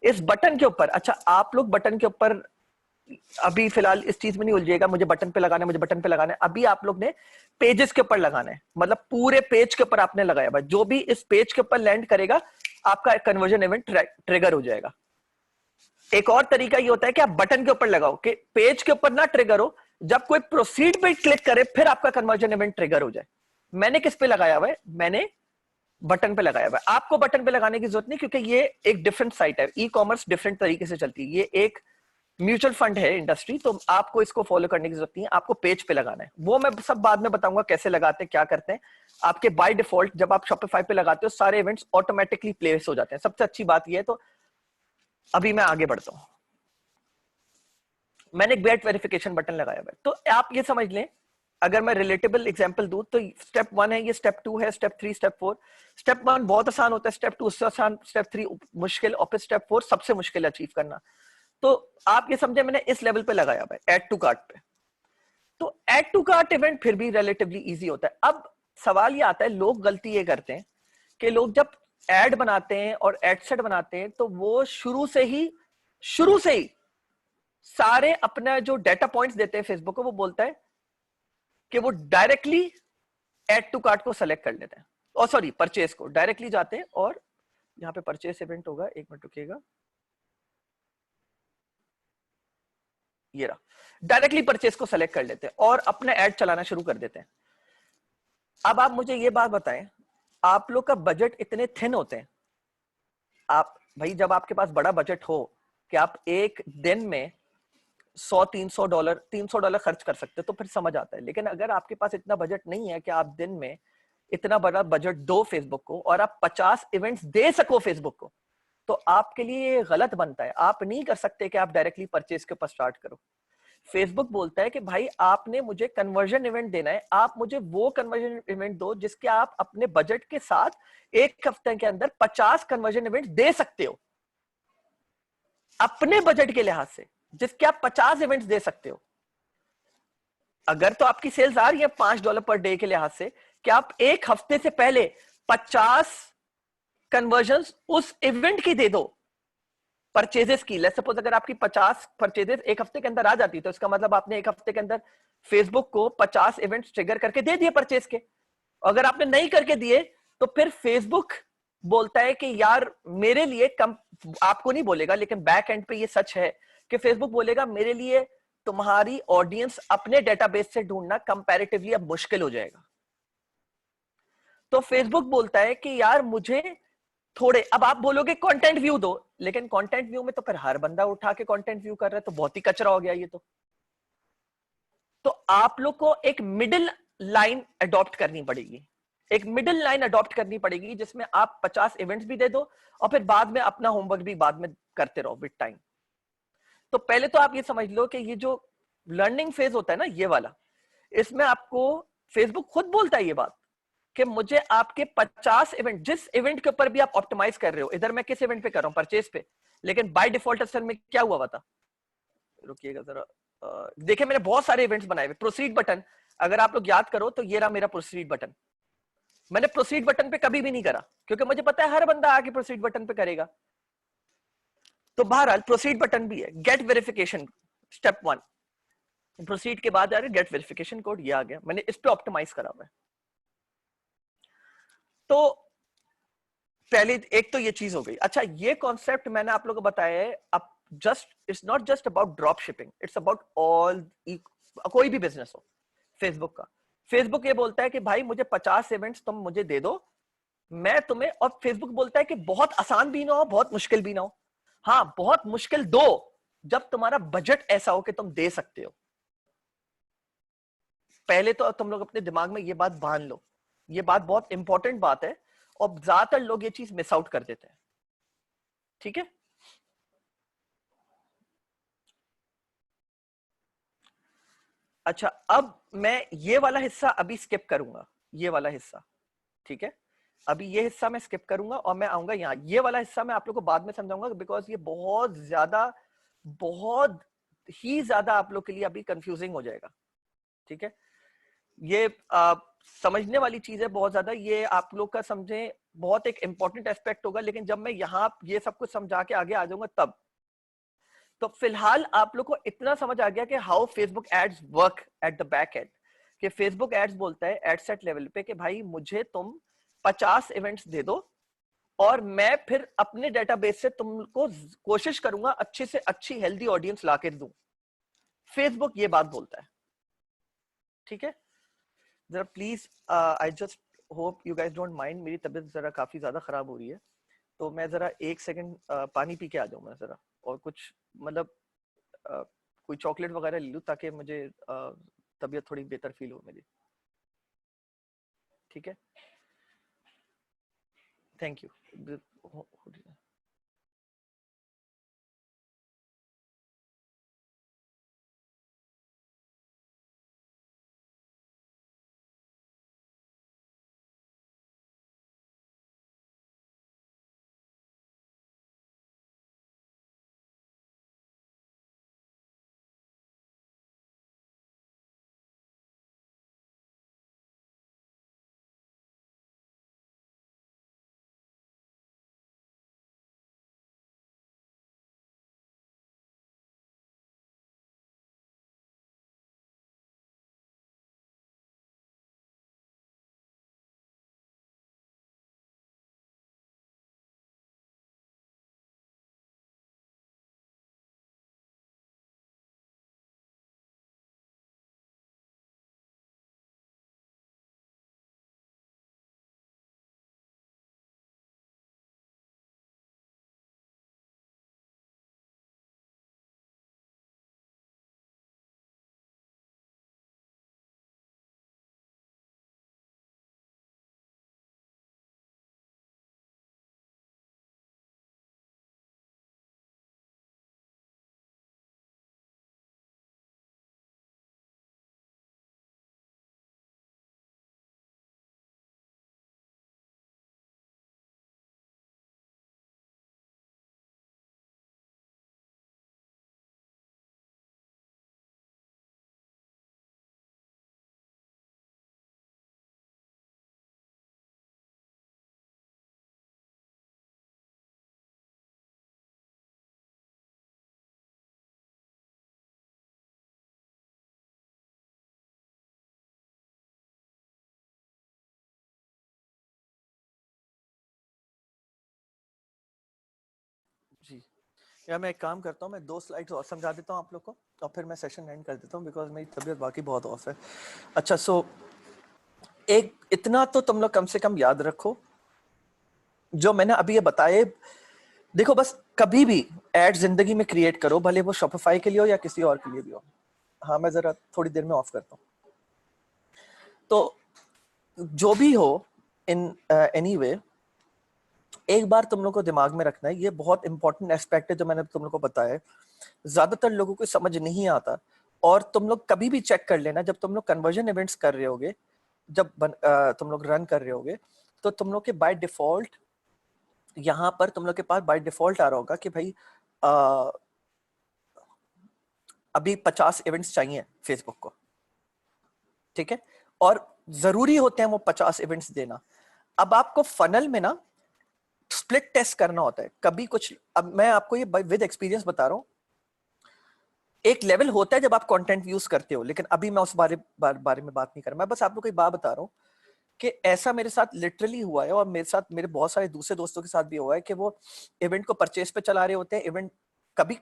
इस बटन के ऊपर, अच्छा आप लोग बटन के ऊपर अभी फिलहाल इस चीज में नहीं उलझिएगा, मुझे बटन पे लगाना है, मुझे बटन पे लगाना है। अभी आप लोग ने पेजेस के ऊपर लगाना है, मतलब पूरे पेज के ऊपर आपने लगाया भाई, जो भी इस पेज के ऊपर लैंड करेगा आपका कन्वर्जन इवेंट ट्रिगर हो जाएगा। एक और तरीका ये होता है कि आप बटन के ऊपर लगाओ कि पेज के ऊपर ना ट्रिगर हो, जब कोई प्रोसीड पे क्लिक करे फिर आपका कन्वर्जन इवेंट ट्रिगर हो जाए। मैंने किस पे लगाया हुआ है, मैंने बटन पे लगाया हुआ है। आपको बटन पे लगाने की जरूरत नहीं, क्योंकि ये एक डिफरेंट साइट है, ई कॉमर्स डिफरेंट तरीके से चलती है, ये एक म्यूचुअल फंड है इंडस्ट्री, तो आपको इसको फॉलो करने की जरूरत नहीं है, आपको पेज पे लगाना है। वो मैं सब बाद में बताऊंगा कैसे लगाते हैं, क्या करते हैं। आपके बाय डिफॉल्ट जब आप शॉपिफाई पे लगाते हो सारे इवेंट्स ऑटोमेटिकली प्लेस हो जाते हैं, सबसे अच्छी बात ये है। तो अभी मैं आगे बढ़ता हूं, मैंने गेट वेरिफिकेशन बटन लगाया हुआ है। तो आप ये समझ लें, अगर मैं रिलेटेबल एग्जांपल दूं तो स्टेप 1 है, ये स्टेप 2 है, स्टेप 3, स्टेप 4। स्टेप 1 बहुत आसान होता है, स्टेप 2 उससे आसान, स्टेप 3 मुश्किल और फिर स्टेप 4 सबसे मुश्किल अचीव करना। तो आप ये समझे मैंने इस लेवल पे लगाया हुआ है, ऐड टू कार्ट पे। तो ऐड टू कार्ट इवेंट फिर भी रिलेटिवली इजी होता है। अब सवाल ये आता है, लोग गलती ये करते हैं कि लोग जब एड बनाते हैं और एड सेट बनाते हैं तो वो शुरू से ही सारे अपना जो डेटा पॉइंट्स देते हैं फेसबुक को, वो बोलता है कि वो डायरेक्टली ऐड टू कार्ट को सेलेक्ट कर लेते हैं, और सॉरी परचेज को डायरेक्टली जाते हैं, और यहाँ पे परचेज इवेंट होगा, एक मिनट रुकिएगा, ये रहा, डायरेक्टली परचेज को सेलेक्ट कर लेते हैं और अपने ऐड चलाना शुरू कर देते हैं। अब आप मुझे ये बात बताएं, आप लोग का बजट इतने थिन होते हैं, आप भाई जब आपके पास बड़ा बजट हो कि आप एक दिन में $300 खर्च कर सकते हो तो फिर समझ आता है। लेकिन अगर आपके पास इतना बजट नहीं है कि आप दिन में इतना बड़ा बजट दो फेसबुक को और आप 50 इवेंट्स दे सको फेसबुक को, तो आपके लिए ये गलत बनता है। आप नहीं कर सकते कि आप डायरेक्टली परचेज के ऊपर स्टार्ट करो। फेसबुक बोलता है कि भाई आपने मुझे कन्वर्जन इवेंट देना है, आप मुझे वो कन्वर्जन इवेंट दो जिसके आप अपने बजट के साथ एक हफ्ते के अंदर 50 कन्वर्जन इवेंट दे सकते हो, अपने बजट के लिहाज से, जिसके आप 50 इवेंट्स दे सकते हो। अगर तो आपकी सेल्स आ रही है $5 पर डे के लिहाज से, कि आप एक हफ्ते से पहले 50 कन्वर्जन्स उस इवेंट की दे दो, परचेजेस की। लेट्स सपोज अगर आपकी 50 परचेजेस एक हफ्ते के अंदर आ जाती तो इसका मतलब आपने एक हफ्ते के अंदर फेसबुक को 50 इवेंट्स ट्रिगर करके दे दिए परचेज के। अगर आपने नहीं करके दिए तो फिर फेसबुक बोलता है कि यार मेरे लिए कम, आपको नहीं बोलेगा लेकिन बैक एंड पे ये सच है कि फेसबुक बोलेगा मेरे लिए तुम्हारी ऑडियंस अपने डेटाबेस से ढूंढना कंपैरेटिवली अब मुश्किल हो जाएगा। तो फेसबुक बोलता है कि यार मुझे थोड़े, अब आप बोलोगे कंटेंट व्यू दो, लेकिन कंटेंट व्यू में तो फिर हर बंदा उठा के कंटेंट व्यू कर रहा है, तो बहुत ही कचरा हो गया ये तो आप लोग को एक मिडिल लाइन अडॉप्ट करनी पड़ेगी, एक मिडिल लाइन अडॉप्ट करनी पड़ेगी जिसमें आप 50 इवेंट्स भी दे दो और फिर बाद में अपना होमवर्क भी बाद में करते रहो विद टाइम। तो पहले तो आप ये समझ लो कि ये जो लर्निंग फेज होता है ना ये वाला, इसमें आपको फेसबुक खुद बोलता है ये बात कि मुझे आपके 50 इवेंट, जिस इवेंट के ऊपर भी आप ऑप्टिमाइज कर रहे हो, इधर मैं किस इवेंट पे कर रहा हूं, परचेज पे, लेकिन बाय डिफॉल्ट असल में क्या हुआ था, रुकिएगा जरा, देखिए मैंने बहुत सारे इवेंट्स बनाए हुए। प्रोसीड बटन, अगर आप लोग याद करो तो ये रहा मेरा प्रोसीड बटन। मैंने प्रोसीड बटन पे कभी भी नहीं करा क्योंकि मुझे पता है हर बंदा आके प्रोसीड बटन पे करेगा। तो बहरहाल प्रोसीड बटन भी है। गेट वेरिफिकेशन स्टेप 1, प्रोसीड के बाद आ रहा है गेट वेरिफिकेशन कोड, ये आ गया, मैंने इस पे ऑप्टिमाइज करा हुआ है। तो पहले एक तो ये चीज हो गई। अच्छा, ये कॉन्सेप्ट मैंने आप लोगों को बताया है, अब just it's not just about drop shipping, it's about all, कोई भी बिजनेस हो। फेसबुक का, फेसबुक ये बोलता है कि भाई मुझे 50 इवेंट्स तुम मुझे दे दो, मैं तुम्हें, और फेसबुक बोलता है कि बहुत आसान भी ना हो बहुत मुश्किल भी ना हो। हाँ, बहुत मुश्किल दो जब तुम्हारा बजट ऐसा हो कि तुम दे सकते हो। पहले तो तुम लोग अपने दिमाग में ये बात बांध लो, ये बात बहुत इंपॉर्टेंट बात है और ज्यादातर लोग ये चीज मिस आउट कर देते हैं। ठीक है, अच्छा अब मैं ये वाला हिस्सा अभी स्किप करूंगा, ये वाला हिस्सा, ठीक है, अभी ये हिस्सा मैं स्किप करूंगा और मैं आऊंगा यहाँ। ये वाला हिस्सा मैं आप लोग को बाद में समझाऊंगा बिकॉज ये बहुत ही ज्यादा आप लोग के लिए अभी कंफ्यूजिंग हो जाएगा। ठीक है, ये समझने वाली चीज है बहुत ज्यादा, ये आप लोग का समझे बहुत एक इंपॉर्टेंट एस्पेक्ट होगा, लेकिन जब मैं यहाँ ये सब कुछ समझा के आगे आ जाऊंगा तब। तो फिलहाल आप लोग को इतना समझ आ गया कि how Facebook ads work at the back end, कि फेसबुक एड्स बोलता है एड सेट लेवल पे कि भाई मुझे तुम 50 इवेंट्स दे दो और मैं फिर अपने डेटाबेस से तुमको कोशिश करूंगा अच्छी से अच्छी हेल्दी ऑडियंस लाके दूं। फेसबुक ये बात बोलता है। ठीक है, जरा please I just hope you guys don't mind, मेरी तबीयत जरा काफी ज्यादा खराब हो रही है, तो मैं जरा एक सेकंड पानी पी के आ जाऊं मैं जरा, और कुछ मतलब कोई चॉकलेट वगैरह ले लूं ताकि मुझे तबीयत थोड़ी बेहतर फील हो मेरी। ठीक है, थैंक यू। जी, या मैं एक काम करता हूँ, मैं 2 स्लाइड्स और समझा देता हूँ आप लोग को और फिर मैं सेशन एंड कर देता हूँ बिकॉज मेरी तबीयत बाकी बहुत ऑफ है। अच्छा, सो एक इतना तो तुम लोग कम से कम याद रखो जो मैंने अभी ये बताए। देखो बस कभी भी एड जिंदगी में क्रिएट करो, भले वो शॉपिफाई के लिए हो या किसी और के लिए भी हो। हाँ, मैं जरा थोड़ी देर में ऑफ करता हूँ। तो जो भी हो, इन एनी वे, एक बार तुम लोग को दिमाग में रखना है, ये बहुत इंपॉर्टेंट एस्पेक्ट है जो मैंने तुम लोग को बताया है, ज्यादातर लोगों को समझ नहीं आता। और तुम लोग कभी भी चेक कर लेना जब तुम लोग कन्वर्जन इवेंट्स कर रहे होगे, जब तुम लोग रन कर रहे होगे, तो तुम लोग के बाय डिफॉल्ट यहाँ पर तुम लोग के पास बाय डिफॉल्ट आ रहा होगा कि भाई अभी 50 इवेंट्स चाहिए फेसबुक को, ठीक है, और जरूरी होते हैं वो 50 इवेंट्स देना। अब आपको फनल में ना स्प्लिट टेस्ट करना होता है कभी कुछ। अब मैं आपको ये विद एक्सपीरियंस बता रहा हूँ, एक लेवल होता है जब आप कंटेंट यूज करते हो, लेकिन अभी मैं उस बारे में बात नहीं कर रहा, मैं बस आप लोग को एक बात बता रहा हूँ कि ऐसा मेरे साथ लिटरली हुआ है, और मेरे साथ मेरे बहुत सारे दूसरे दोस्तों के साथ भी हुआ है कि वो इवेंट को परचेज पे चला रहे होते हैं, इवेंट कभी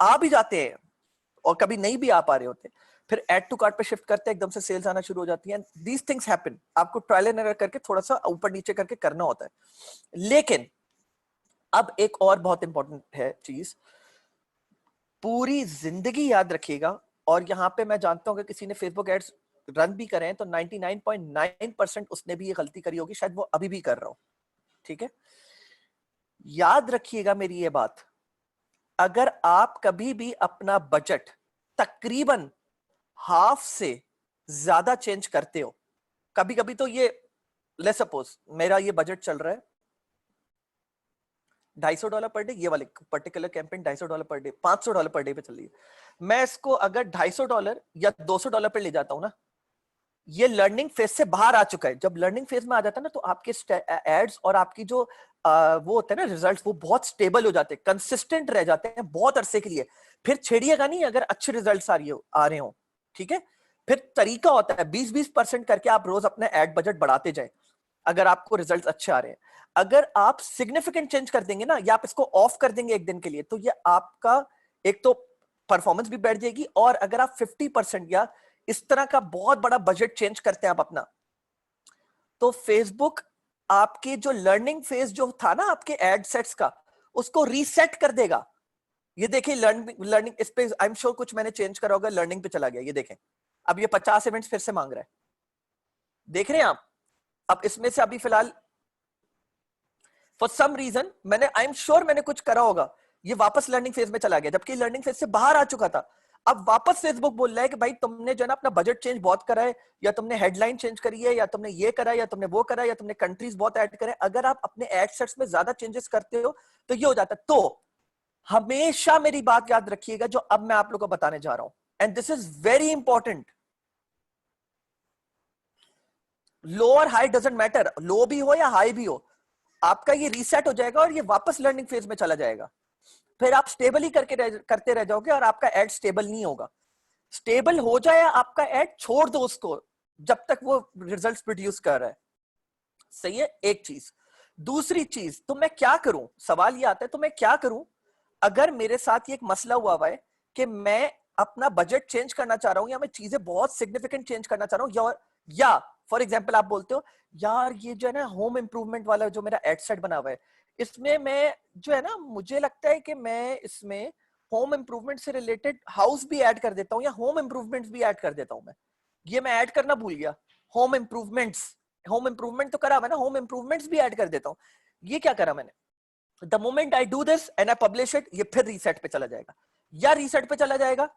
आ भी जाते हैं और कभी नहीं भी आ पा रहे होते, फिर ऐड टू कार्ट पे शिफ्ट करते हैं, एकदम से सेल्स आना शुरू हो जाती है। दीज थिंग्स हैपन, आपको ट्रायल एंड एरर करके थोड़ा सा ऊपर नीचे करके करना होता है। लेकिन अब एक और बहुत इंपॉर्टेंट है चीज, पूरी जिंदगी याद रखिएगा, और यहां पे मैं जानता हूं कि किसी ने फेसबुक एड्स रन भी करें तो 99.9% उसने भी ये गलती करी होगी, शायद वो अभी भी कर रहा हो, ठीक है। याद रखिएगा मेरी ये बात, अगर आप कभी भी अपना बजट तकरीबन हाफ से ज्यादा चेंज करते हो, कभी कभी तो ये, लेट्स सपोज मेरा ये बजट चल रहा है $250 पर डे, ये वाले particular campaign $250 per day, $500 per day पे चल रही है, मैं इसको अगर $250 या $200 पे ले जाता हूं ना, ये लर्निंग फेज से बाहर आ चुका है। जब लर्निंग फेज में आ जाता है ना, तो आपके एड्स और आपकी जो वो होते हैं ना रिजल्ट्स, वो बहुत स्टेबल हो जाते हैं, कंसिस्टेंट रह जाते हैं बहुत अरसे के लिए। फिर छेड़िएगा नहीं अगर अच्छे रिजल्ट्स आ रहे हो, ठीक है। फिर तरीका होता है 20-20% करके आप रोज अपने एड बजट बढ़ाते जाए, अगर आपको रिजल्ट्स अच्छे आ रहे हैं। अगर आप सिग्निफिकेंट चेंज कर देंगे ना, या आप इसको ऑफ कर देंगे एक दिन के लिए, तो ये आपका एक तो परफॉर्मेंस भी बैठ जाएगी, और अगर आप 50% या इस तरह का बहुत बड़ा बजट चेंज करते हैं आप अपना, तो फेसबुक आपके जो लर्निंग फेज जो था ना आपके एड सेट्स का, उसको रीसेट कर देगा। ये देखिए लर्निंग इस पे आई एम श्योर कुछ मैंने चेंज करा होगा, लर्निंग पे चला गया, ये देखें अब ये 50 इवेंट्स फिर से मांग रहा है, देख रहे हैं आप। अब इसमें से अभी फिलहाल फॉर सम रीजन मैंने, आई एम श्योर मैंने कुछ करा होगा, ये वापस लर्निंग फेज में चला गया, जबकि लर्निंग फेज से बाहर आ चुका था। अब वापस फेसबुक बोल रहा है कि भाई तुमने जो है ना अपना बजट चेंज बहुत करा है, या तुमने हेडलाइन चेंज करी है, या तुमने ये करा है, या तुमने वो करा है, या तुमने कंट्रीज बहुत ऐड करे। अगर आप अपने एड सेट्स में ज्यादा चेंजेस करते हो तो ये हो जाता है। तो हमेशा मेरी बात याद रखिएगा जो अब मैं आप लोगों को बताने जा रहा हूं, and this is very important. Low और हाई डजंट मैटर, लो भी हो या हाई भी हो, आपका ये रीसेट हो जाएगा और ये वापस लर्निंग फेज में चला जाएगा। फिर आप स्टेबल ही करते रह जाओगे, और आपका एड स्टेबल नहीं होगा। स्टेबल हो जाए आपका एड, छोड़ दो उसको जब तक वो रिजल्ट्स प्रोड्यूस कर रहा है, सही है। एक चीज, दूसरी चीज, तो मैं क्या करूं, सवाल ये आता है तो मैं क्या करूं अगर मेरे साथ ये एक मसला हुआ है कि मैं अपना बजट चेंज करना चाह रहा हूं, या मैं चीजें बहुत सिग्निफिकेंट चेंज करना चाह रहा हूं, या फॉर एग्जांपल आप बोलते हो यार ये जो है ना होम इंप्रूवमेंट वाला जो मेरा एड सेट बना हुआ है, इसमें मैं जो है ना मुझे लगता है कि मैं इसमें होम इंप्रूवमेंट से रिलेटेड हाउस भी ऐड कर देता हूं, या होम इंप्रूवमेंट्स भी ऐड कर देता हूं। मैं ऐड करना भूल गया, होम इंप्रूवमेंट्स, होम इंप्रूवमेंट तो करा हुआ ना, होम इंप्रूवमेंट्स भी ऐड कर देता हूं। ये क्या करा मैंने, the moment I do this and I publish it, ये फिर रीसेट पे चला जाएगा, या रीसेट पे चला जाएगा,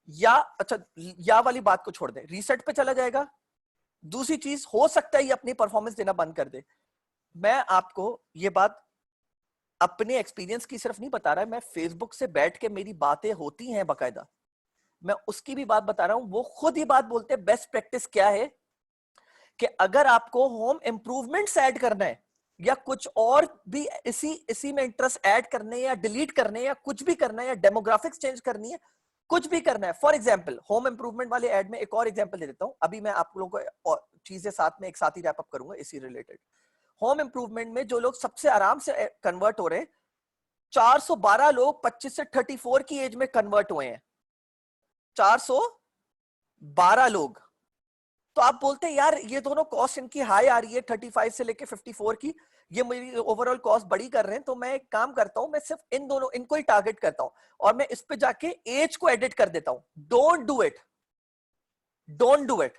या अच्छा या वाली बात को छोड़ दे, रीसेट पे चला जाएगा। दूसरी चीज, हो सकता है ये अपनी परफॉर्मेंस देना बंद कर दे। मैं आपको ये बात अपने एक्सपीरियंस की सिर्फ नहीं बता रहा, मैं फेसबुक से बैठ के मेरी बातें होती हैं बकायदा, मैं उसकी भी बात बता रहा हूं। वो खुद ही बात बोलते हैं बेस्ट प्रैक्टिस क्या है, कि अगर आपको होम इंप्रूवमेंट्स ऐड करना है, या कुछ और भी इसी में इंटरेस्ट ऐड करने, या डिलीट करने, या कुछ भी करना है, या डेमोग्राफिक्स चेंज करनी है, कुछ भी करना है। फॉर एग्जांपल होम इंप्रूवमेंट वाले ऐड में एक और एग्जांपल दे देता हूं, अभी मैं आप लोगों को चीजें साथ में एक साथ ही रैप अप करूंगा इसी रिलेटेड। होम इंप्रूवमेंट में जो लोग सबसे आराम से कन्वर्ट हो रहे हैं, 412 लोग 25 से 34 की एज में कन्वर्ट हुए हैं, 412 लोग। तो आप बोलते हैं यार ये दोनों कॉस्ट इनकी हाई आ रही है 35 से लेके 54 की, ये मेरी ओवरऑल कॉस्ट बड़ी कर रहे हैं, तो मैं एक काम करता हूं, मैं सिर्फ इन दोनों इनको ही टारगेट करता हूं, और मैं इस पे जाके एज को एडिट कर देता हूं। Don't do it, don't do it.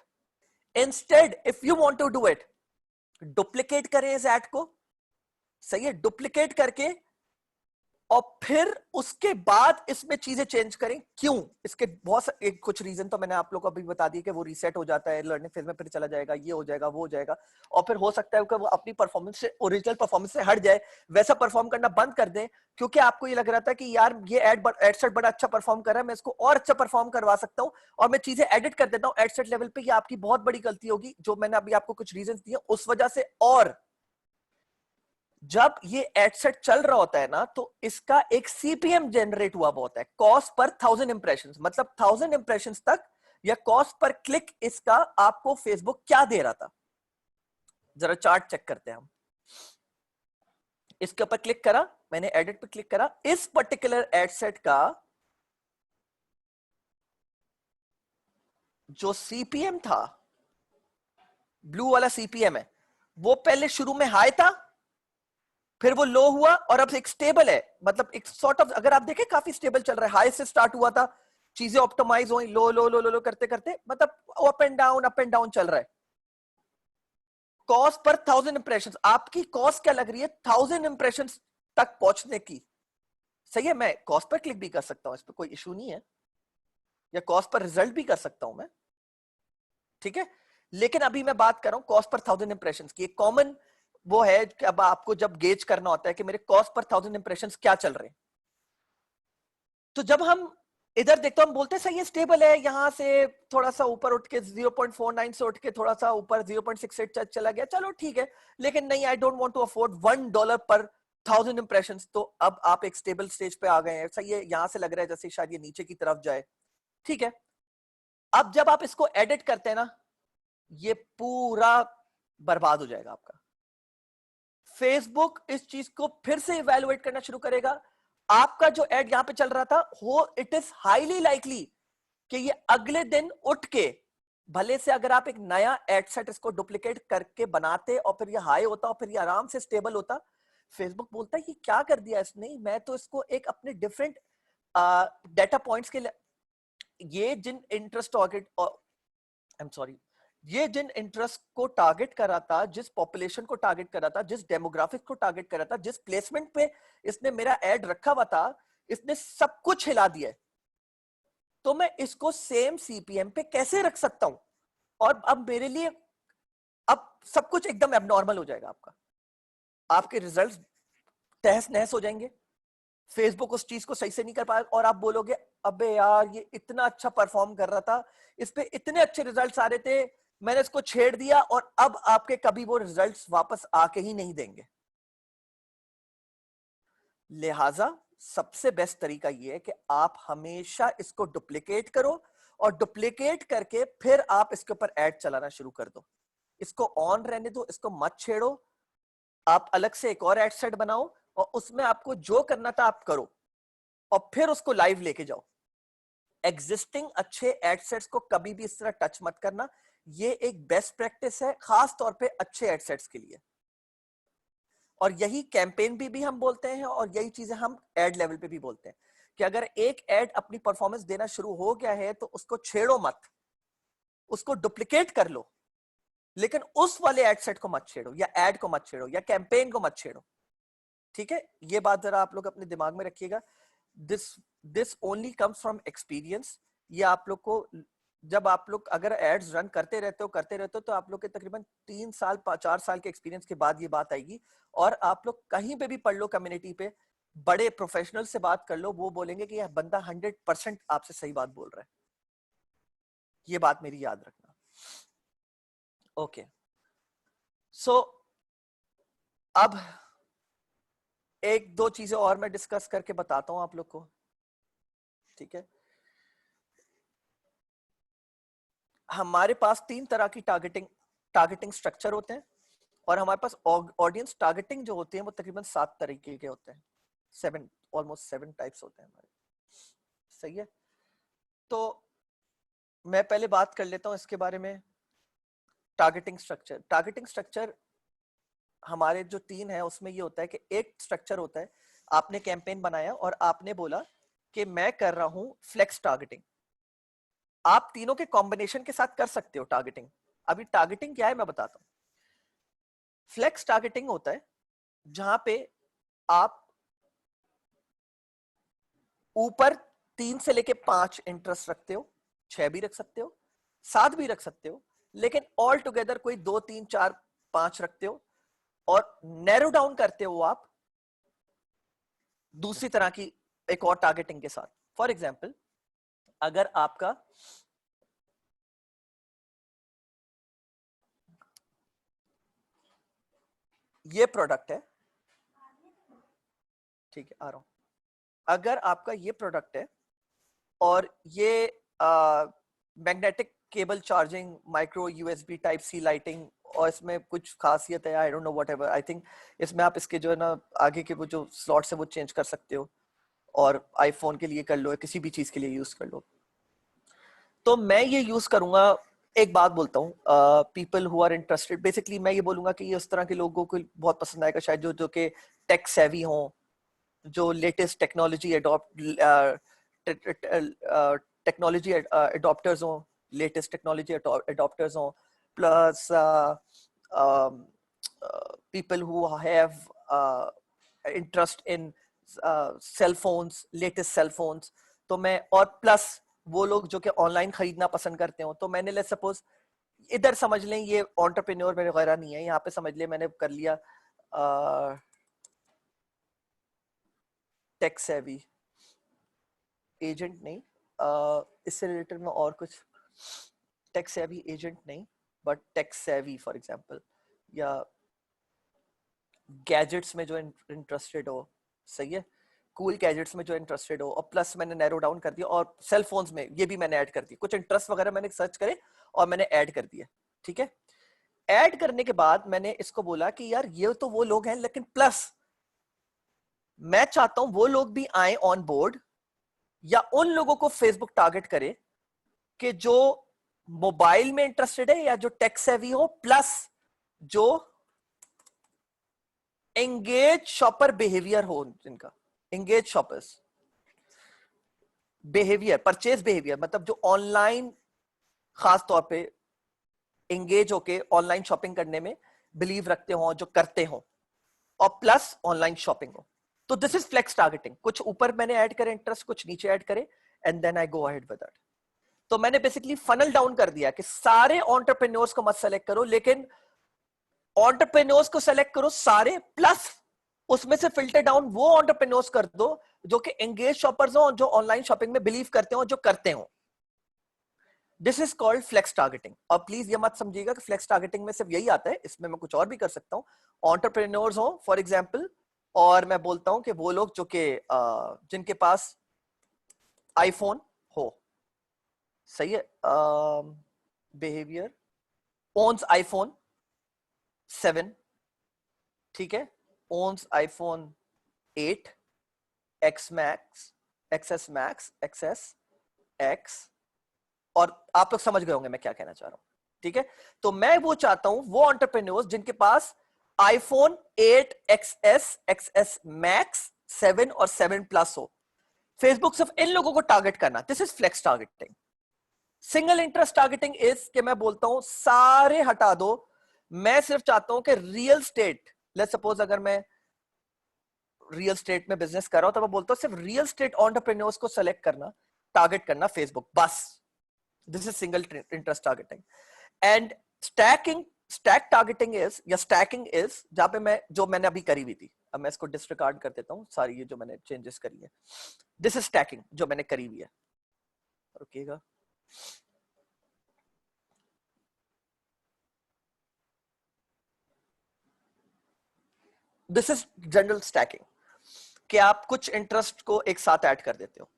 Instead if you want to do it, duplicate करें इस एड को, सही है, डुप्लीकेट करके और फिर उसके बाद इसमें चीजें चेंज करें। क्यों? इसके बहुत एक कुछ रीजन तो मैंने आप लोगों को अभी बता दिया कि वो रीसेट हो जाता है लर्निंग फेज में, फिर चला जाएगा, ये हो जाएगा, वो हो जाएगा, और फिर हो सकता है कि वो अपनी परफॉर्मेंस से, ओरिजिनल परफॉर्मेंस से हट जाए, वैसा परफॉर्म करना बंद कर दे, क्योंकि आपको ये लग रहा था कि यार ये एड सेट बड़ा अच्छा परफॉर्म कर रहा है, मैं इसको और अच्छा परफॉर्म करवा सकता हूँ, और मैं चीजें एडिट कर देता हूँ एड सेट लेवल पे। ये आपकी बहुत बड़ी गलती होगी, जो मैंने अभी आपको कुछ रीजन दिए उस वजह से। और जब ये एड सेट चल रहा होता है ना, तो इसका एक सीपीएम जनरेट हुआ होता है, कॉस्ट पर 1000 इंप्रेशंस, मतलब 1000 इंप्रेशंस तक, या कॉस्ट पर क्लिक इसका आपको फेसबुक क्या दे रहा था। जरा चार्ट चेक करते हैं हम। इसके ऊपर क्लिक करा मैंने, एडिट पे क्लिक करा, इस पर्टिकुलर एड सेट का जो सीपीएम था, ब्लू वाला सीपीएम है, वो पहले शुरू में हाई था, फिर वो लो हुआ, और अब एक स्टेबल है, मतलब एक सॉर्ट ऑफ, अगर आप देखें काफी स्टेबल चल रहा है। हाई से स्टार्ट हुआ था, चीजें ऑप्टिमाइज हुई, लो लो लो लो लो करते करते, मतलब अप एंड डाउन चल रहा है। कॉस्ट पर 1000 इंप्रेशंस, आपकी कॉस्ट क्या लग रही है 1000 इंप्रेशंस तक पहुंचने की? सही है, मैं कॉस्ट पर क्लिक भी कर सकता हूं, इस पर कोई इशू नहीं है, या कॉस्ट पर रिजल्ट भी कर सकता हूं मैं, ठीक है। लेकिन अभी मैं बात कर रहा हूं कॉस्ट पर 1000 इंप्रेशंस की। एक कॉमन वो है कि अब आपको जब गेज करना होता है कि मेरे कॉस्ट पर 1000 इंप्रेशंस क्या चल रहे हैं, तो जब हम इधर देखते हम बोलते हैं सही है, स्टेबल है, यहां से थोड़ा सा ऊपर उठ के 0.49 से उठ के थोड़ा सा ऊपर 0.68 चला गया, चलो ठीक है। लेकिन नहीं, I don't want to afford $1 पर 1000 इंप्रेशंस। तो अब आप एक स्टेबल स्टेज पे आ गए हैं, सही है, यहां से लग रहा है जैसे शायद ये नीचे की तरफ जाए, ठीक है। अब जब आप इसको एडिट करते हैं ना, ये पूरा बर्बाद हो जाएगा आपका। फेसबुक इस चीज को फिर से इवेलुएट करना शुरू करेगा। आपका जो एड यहां पे चल रहा था, हो इट इज हाईली लाइकली कि ये अगले दिन उठ के, भले से अगर आप एक नया एड सेट इसको डुप्लीकेट करके बनाते और फिर ये हाई होता और फिर ये आराम से स्टेबल होता, फेसबुक बोलता है कि क्या कर दिया इसने, मैं तो इसको एक अपने डिफरेंट डेटा पॉइंट्स के लिए, ये जिन interest target, I am sorry, ये जिन इंटरेस्ट को टारगेट करा था, जिस पॉपुलेशन को टारगेट करा था, जिस डेमोग्राफिक को टारगेट करा था, जिस प्लेसमेंट पे इसने मेरा एड रखा हुआ था, इसने सब कुछ हिला दिया है। तो मैं इसको सेम सीपीएम पे कैसे रख सकता हूं? और अब मेरे लिए अब सब कुछ एकदम एबनॉर्मल हो जाएगा आपका, आपके रिजल्ट्स तहस नहस हो जाएंगे, फेसबुक उस चीज को सही से नहीं कर पाएगा, और आप बोलोगे अबे यार ये इतना अच्छा परफॉर्म कर रहा था, इस पे इतने अच्छे रिजल्ट्स आ रहे थे, मैंने इसको छेड़ दिया, और अब आपके कभी वो रिजल्ट्स वापस आके ही नहीं देंगे। लिहाजा सबसे बेस्ट तरीका ये है कि आप हमेशा इसको डुप्लीकेट करो, और डुप्लीकेट करके फिर आप इसके ऊपर ऐड चलाना शुरू कर दो। इसको ऑन रहने दो, इसको मत छेड़ो। आप अलग से एक और एड सेट बनाओ, और उसमें आपको जो करना था आप करो, और फिर उसको लाइव लेके जाओ। एग्जिस्टिंग अच्छे एड सेट्स को कभी भी इस तरह टच मत करना, ये एक बेस्ट प्रैक्टिस है, खास तौर पे अच्छे एड सेट्स के लिए। और यही कैंपेन भी हम बोलते हैं, और यही चीजें हम एड लेवल पे भी बोलते हैं कि अगर एक एड अपनी परफॉर्मेंस देना शुरू हो गया है तो उसको छेड़ो मत, उसको डुप्लीकेट कर लो, लेकिन उस वाले एड सेट को मत छेड़ो, या एड को मत छेड़ो, या कैंपेन को मत छेड़ो, ठीक है। ये बात जरा आप लोग अपने दिमाग में रखिएगा। This this only comes from experience. ये आप लोग को, जब आप लोग अगर एड्स रन करते रहते हो तो आप लोग के तकरीबन 3 साल 4 साल के एक्सपीरियंस के बाद ये बात आएगी। और आप लोग कहीं पे भी पढ़ लो, कम्युनिटी पे बड़े प्रोफेशनल से बात कर लो, वो बोलेंगे कि यह बंदा 100% आपसे सही बात बोल रहा है। ये बात मेरी याद रखना। ओके, सो अब एक दो चीजें और मैं डिस्कस करके बताता हूं आप लोग को, ठीक है। हमारे पास 3 तरह की टारगेटिंग स्ट्रक्चर होते हैं, और हमारे पास ऑडियंस टारगेटिंग जो होती है वो तकरीबन 7 तरीके के होते हैं, 7, ऑलमोस्ट 7 टाइप्स होते हैं हमारे, सही है। तो मैं पहले बात कर लेता हूं इसके बारे में। टारगेटिंग स्ट्रक्चर हमारे जो 3 है उसमें ये होता है कि एक स्ट्रक्चर होता है, आपने कैंपेन बनाया और आपने बोला कि मैं कर रहा हूं फ्लेक्स टारगेटिंग। आप तीनों के कॉम्बिनेशन के साथ कर सकते हो टारगेटिंग। अभी टारगेटिंग क्या है मैं बताता हूं। फ्लेक्स टारगेटिंग होता है जहां पे आप ऊपर 3 से लेके 5 इंटरेस्ट रखते हो, 6 भी रख सकते हो, 7 भी रख सकते हो, लेकिन ऑल टुगेदर कोई 2 3 4 5 रखते हो और नैरो डाउन करते हो आप दूसरी तरह की एक और टारगेटिंग के साथ। फॉर एग्जाम्पल, अगर आपका ये प्रोडक्ट है, ठीक है आ रहा हूं, अगर आपका ये प्रोडक्ट है और ये magnetic cable charging, micro USB type C lighting, और इसमें कुछ खासियत है, I don't know whatever, I think इसमें आप इसके जो है ना आगे के वो जो स्लॉट्स है वो चेंज कर सकते हो, और आईफोन के लिए कर लो, किसी भी चीज के लिए यूज कर लो। तो मैं ये यूज करूंगा, एक बात बोलता हूँ, people who are interested, basically मैं ये बोलूंगा कि ये उस तरह के लोगों को बहुत पसंद आएगा शायद जो जो कि टेक सेवी हों, जो लेटेस्ट टेक्नोलॉजी टेक्नोलॉजी एडॉप्टर्स हों, लेटेस्ट टेक्नोलॉजी एडॉप्टर्स हों, plus people who have interest in cell phones, latest cell phones, तो मैं, और प्लस वो लोग जो कि ऑनलाइन खरीदना पसंद करते हो, तो मैंने लेट्स सपोज इधर समझ लें ये एंटरप्रेन्योर मेरे वगैरह नहीं है, यहाँ पे समझ लें मैंने कर लिया टेक सेवी एजेंट नहीं, इससे रिलेटेड में और कुछ टेक सेवी एजेंट नहीं, but tech savvy for example, या गैजेट्स में जो इंटरेस्टेड हो, सही है, कूल गैजेट्स में जो इंटरेस्टेड हो, और प्लस मैंने नैरो डाउन कर दिया, और सेल फोन्स में ये भी मैंने ऐड कर दिया, कुछ इंटरेस्ट वगैरह मैंने सर्च करे और मैंने ऐड कर दिया, ठीक है। ऐड करने के बाद मैंने इसको बोला कि यार ये तो वो लोग हैं, लेकिन प्लस मैं चाहता हूं वो लोग भी आए ऑन बोर्ड, या उन लोगों को फेसबुक टारगेट करे कि जो मोबाइल में इंटरेस्टेड है या जो टेक सेवी हो, प्लस जो एंगेज शॉपर बिहेवियर हो, जिनका engage shoppers behaviour, purchase behaviour, मतलब जो ऑनलाइन खास तौर पे एंगेज होके ऑनलाइन शॉपिंग करने में बिलीव रखते हो, जो करते हो, और प्लस ऑनलाइन शॉपिंग हो। तो दिस इज फ्लेक्स टारगेटिंग, कुछ ऊपर मैंने ऐड करे इंटरेस्ट, कुछ नीचे ऐड करे, and then I go ahead with that. तो मैंने बेसिकली फनल डाउन कर दिया कि सारे एंटरप्रेन्योर्स को मत सेलेक्ट करो, लेकिन एंटरप्रेन्योर्स को सेलेक्ट करो सारे, प्लस उसमें से फिल्टर डाउन वो एंटरप्रेन्योर्स कर दो जो कि एंगेज शॉपर्स हो, जो ऑनलाइन शॉपिंग में बिलीव करते हो, जो करते हो। This is called flex targeting. और प्लीज ये मत समझिएगा कि फ्लेक्स टारगेटिंग में सिर्फ यही आता है, इसमें मैं कुछ और भी कर सकता हूँ। एंटरप्रेन्योर्स हो फॉर एग्जांपल, और मैं बोलता हूं कि वो लोग जो कि जिनके पास आईफोन हो, सही है, बिहेवियर ओन्स आईफोन 7, ठीक है, ओन्स iPhone 8 X max, XS max, XS X, और आप लोग समझ गए होंगे मैं क्या कहना चाह रहा हूं, ठीक है। तो मैं वो चाहता हूं वो एंटरप्रेन्योर्स जिनके पास आईफोन 8 एक्सएस, एक्सएस मैक्स, 7 और 7 प्लस हो, फेसबुक सिर्फ इन लोगों को टारगेट करना। This is flex targeting. Single interest targeting is कि मैं बोलता हूं सारे हटा दो, मैं सिर्फ चाहता हूं कि रियल स्टेट, लेट्स सपोज अगर मैं रियल स्टेट में बिजनेस कर रहा हूं तो मैं बोलता हूं सिर्फ रियल स्टेट एंटरप्रेन्योर्स को सेलेक्ट करना, टारगेट करना फेसबुक, बस। This is single interest targeting. And stack targeting is, या स्टैकिंग इज, जहां पे मैं, जो मैंने अभी करी हुई थी, अब मैं इसको डिसरिगार्ड कर देता हूं, सारी ये जो मैंने चेंजेस करी है, दिस इज स्टैकिंग जो मैंने करी हुई है, रुकिएगा। दिस इज जनरल स्टैकिंग, कि आप कुछ इंटरेस्ट को एक साथ ऐड कर देते हो।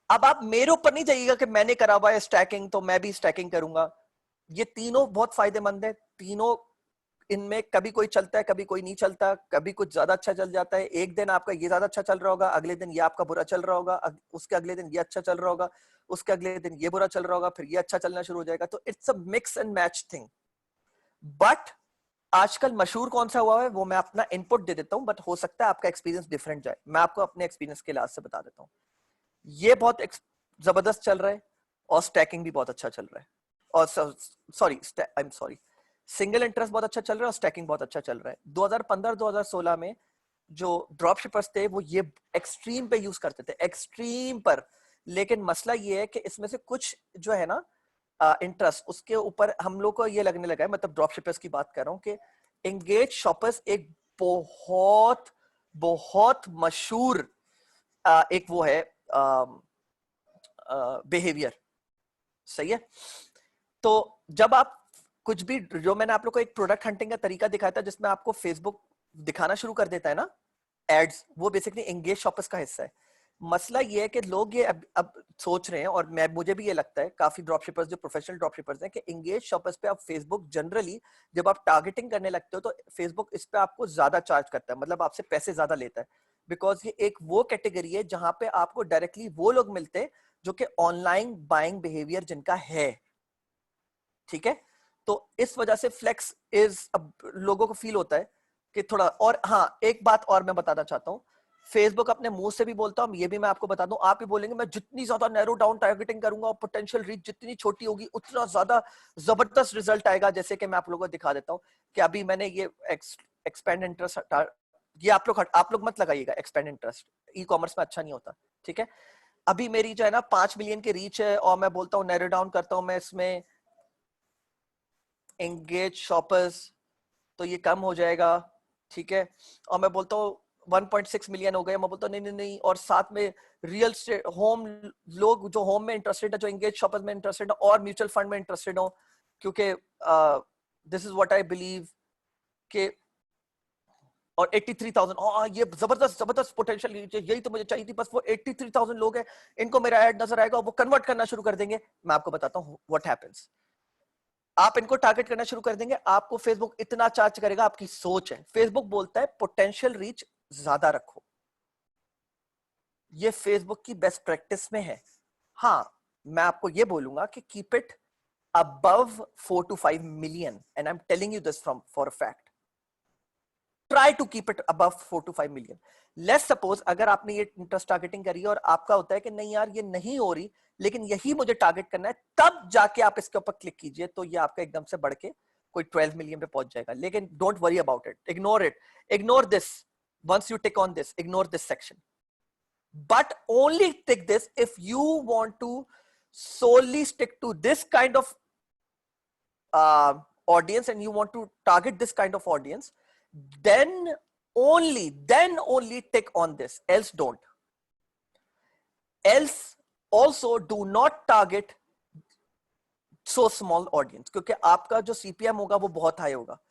अब आप मेरे ऊपर नहीं जाइएगा कि मैंने करा हुआ है स्टैकिंग तो मैं भी स्टैकिंग करूंगा। ये तीनों बहुत फायदेमंद है, तीनों, इनमें कभी कोई चलता है, कभी कोई नहीं चलता, कभी कुछ ज्यादा अच्छा चल जाता है, एक दिन आपका ये ज्यादा अच्छा चल रहा होगा, अगले दिन ये आपका बुरा चल रहा होगा, उसके अगले दिन ये अच्छा चल रहा होगा, उसके अगले दिन ये बुरा चल रहा होगा, फिर ये अच्छा चलना शुरू हो जाएगा। तो it's a mix and match thing. But आजकल मशहूर कौन सा हुआ है वो मैं अपना इनपुट दे देता हूं, बट हो सकता है आपका एक्सपीरियंस डिफरेंट जाए, मैं आपको अपने एक्सपीरियंस के लिहाज से बता देता हूं। ये बहुत जबरदस्त चल रहा है, और स्टैकिंग भी बहुत अच्छा चल रहा है, और sorry, I am sorry, single interest बहुत अच्छा चल रहा है और स्टैकिंग बहुत अच्छा चल रहा है। 2015-2016 में जो ड्रॉप शिपर्स थे वो ये एक्सट्रीम पे यूज करते थे, एक्सट्रीम पर। लेकिन मसला ये है कि इसमें से कुछ जो है ना इंटरेस्ट, उसके ऊपर हम लोग को ये लगने लगा है, मतलब ड्रॉप शिपर्स की बात कर रहा हूँ, कि एंगेज शॉपर्स एक बहुत बहुत मशहूर एक वो है बिहेवियर, सही है। तो जब आप कुछ भी, जो मैंने आप लोग को एक प्रोडक्ट हंटिंग का तरीका दिखाया था जिसमें आपको फेसबुक दिखाना शुरू कर देता है ना एड्स, वो बेसिकली एंगेज शॉपर्स का हिस्सा है। मसला ये है कि लोग ये अब सोच रहे हैं, और मैं मुझे भी ये लगता है, काफी ड्रॉप शिपर्स जो प्रोफेशनल ड्रॉप शिपर्स हैं, कि एंगेज शॉपर्स पे आप फेसबुक जनरली जब आप टारगेटिंग करने लगते हो तो फेसबुक इस पे आपको ज्यादा चार्ज करता है, मतलब आपसे पैसे ज्यादा लेता है। बिकॉज ये एक वो कैटेगरी है जहां पे आपको डायरेक्टली वो लोग मिलते हैं जो कि ऑनलाइन बाइंग बिहेवियर जिनका है, ठीक है। तो इस वजह से फ्लेक्स इज, अब लोगों को फील होता है कि थोड़ा, और हाँ एक बात और मैं बताना चाहता हूँ, फेसबुक अपने मुंह से भी बोलता हूँ, ये भी मैं आपको बता दूं, आप भी बोलेंगे मैं जितनी ज्यादा नैरो डाउन टारगेटिंग करूंगा और पोटेंशियल रीच जितनी छोटी होगी उतना ज्यादा जबरदस्त रिजल्ट आएगा। जैसे कि मैं आप लोगों को दिखा देता हूँ कि अभी मैंने ये एक्सपेंड इंटरेस्ट, ये आप लोग मत लगाइएगा, एक्सपेंड इंटरेस्ट ई कॉमर्स में अच्छा नहीं होता, ठीक है। अभी मेरी जो है ना 5 मिलियन की रीच है, और मैं बोलता हूँ नैरो डाउन करता हूँ मैं इसमें एंगेज शॉपर्स, तो ये कम हो जाएगा, ठीक है। और मैं बोलता हूँ 1.6 मिलियन हो गए, मैं बोलता हूँ नहीं नहीं नहीं, और साथ में रियल होम, लोग जो होम में इंटरेस्टेड है, जो एंगेज शॉपर्स में इंटरेस्टेड है और म्यूचुअल फंड में इंटरेस्टेड हो, क्योंकि this is what I believe कि, और 83,000, ये जबरदस्त जबरदस्त पोटेंशियल, यही तो मुझे चाहिए थी, बस वो 83,000 लोग हैं, इनको मेरा ऐड नजर आएगा, वो कन्वर्ट करना शुरू कर देंगे। मैं आपको बताता हूँ व्हाट हैपेंस, आप इनको टारगेट करना शुरू कर देंगे, आपको फेसबुक इतना चार्ज करेगा, आपकी सोच है, फेसबुक बोलता है पोटेंशियल रीच ज्यादा रखो, ये फेसबुक की बेस्ट प्रैक्टिस में है। हाँ, मैं आपको ये बोलूंगा कि keep it above 4 to 5 million, and I'm telling you this from for a fact. Try to keep it above 4 to 5 million. Let's suppose अगर आपने ये इंटरेस्ट टारगेटिंग करी है और आपका होता है कि नहीं यार ये नहीं हो रही, लेकिन यही मुझे टारगेट करना है, तब जाके आप इसके ऊपर क्लिक कीजिए, तो ये आपका एकदम से बढ़ के कोई 12 मिलियन पे पहुंच जाएगा। लेकिन don't worry about it, ignore it, ignore this, once you tick on this, ignore this section, but only tick this if you want to solely stick to this kind of audience and you want to target this kind of audience, then only tick on this, else don't. Else also do not target so small audience, क्योंकि आपका जो CPM होगा वो बहुत high होगा।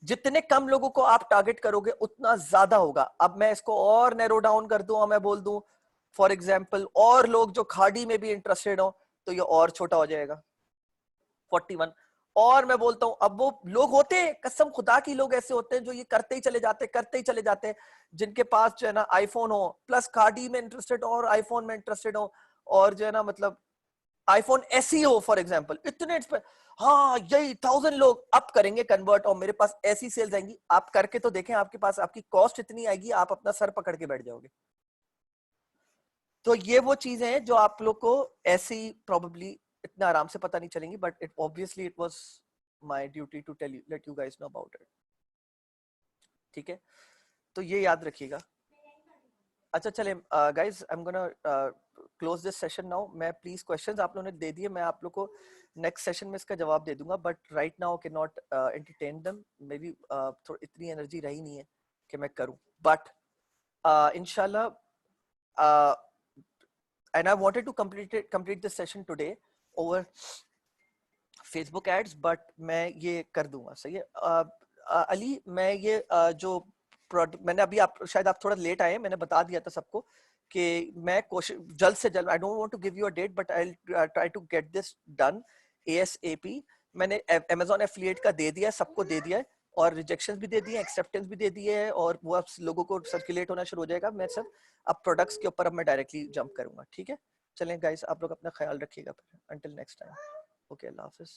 जितने कम लोगों को आप टारगेट करोगे उतना ज्यादा होगा। अब मैं इसको और नैरो डाउन कर दूं और मैं बोल दूं फॉर एग्जाम्पल, और लोग जो खाड़ी में भी इंटरेस्टेड हो, तो ये और छोटा हो जाएगा 41। और मैं बोलता हूं, अब वो लोग होते हैं, कसम खुदा की लोग ऐसे होते हैं जो ये करते ही चले जाते, करते ही चले जाते हैं, जिनके पास जो है ना आईफोन हो प्लस खाड़ी में इंटरेस्टेड और आईफोन में इंटरेस्टेड हो, और जो है ना मतलब आईफोन ऐसी हो फॉर एग्जाम्पल, इतने हाँ यही 1000 लोग अप करेंगे कन्वर्ट, और मेरे पास ऐसी सेल्स आएंगी, आप करके तो देखें, आपके पास आपकी कॉस्ट इतनी आएगी, आप अपना सर पकड़ के बैठ जाओगे। तो ये वो चीजें हैं जो आप लोग को ऐसी प्रोबेबली इतना आराम से पता नहीं चलेंगी, but it obviously it was my duty to tell you, let you guys know about it, ठीक है। तो ये याद रखिएगा। अच्छा चले guys, I am gonna close this session now. मैं प्लीज क्वेश्चंस आप लोगों ने दे दिए, मैं आप लोग को नेक्स्ट सेशन में इसका जवाब दे दूंगा, but right now can not entertain them, may be थोड़ी इतनी एनर्जी रही नहीं है कि मैं करूं, बट इंशाल्लाह, and I wanted to complete this session today over Facebook ads, but मैं ये कर दूंगा, सही है। अली, मैं ये जो प्रोडक्ट मैंने अभी, आप शायद आप थोड़ा लेट आए, मैंने बता दिया था सबको कि मैं कोशिश जल्द से जल्द, I don't want to give you a date, but I will try to get this done ASAP। मैंने Amazon एफिलिएट का दे दिया है, सबको दे दिया है, और रिजेक्शन भी दे दिए, एक्सेप्टेंस भी दे दिए है, और वो अब लोगों को सर्कुलेट होना शुरू हो जाएगा। मैं सब अब प्रोडक्ट्स के ऊपर अब मैं डायरेक्टली जंप करूंगा, ठीक है। चलें गाइस, आप लोग अपना ख्याल रखिएगा, अंटिल नेक्स्ट टाइम, ओके, अल्लाह हाफिज।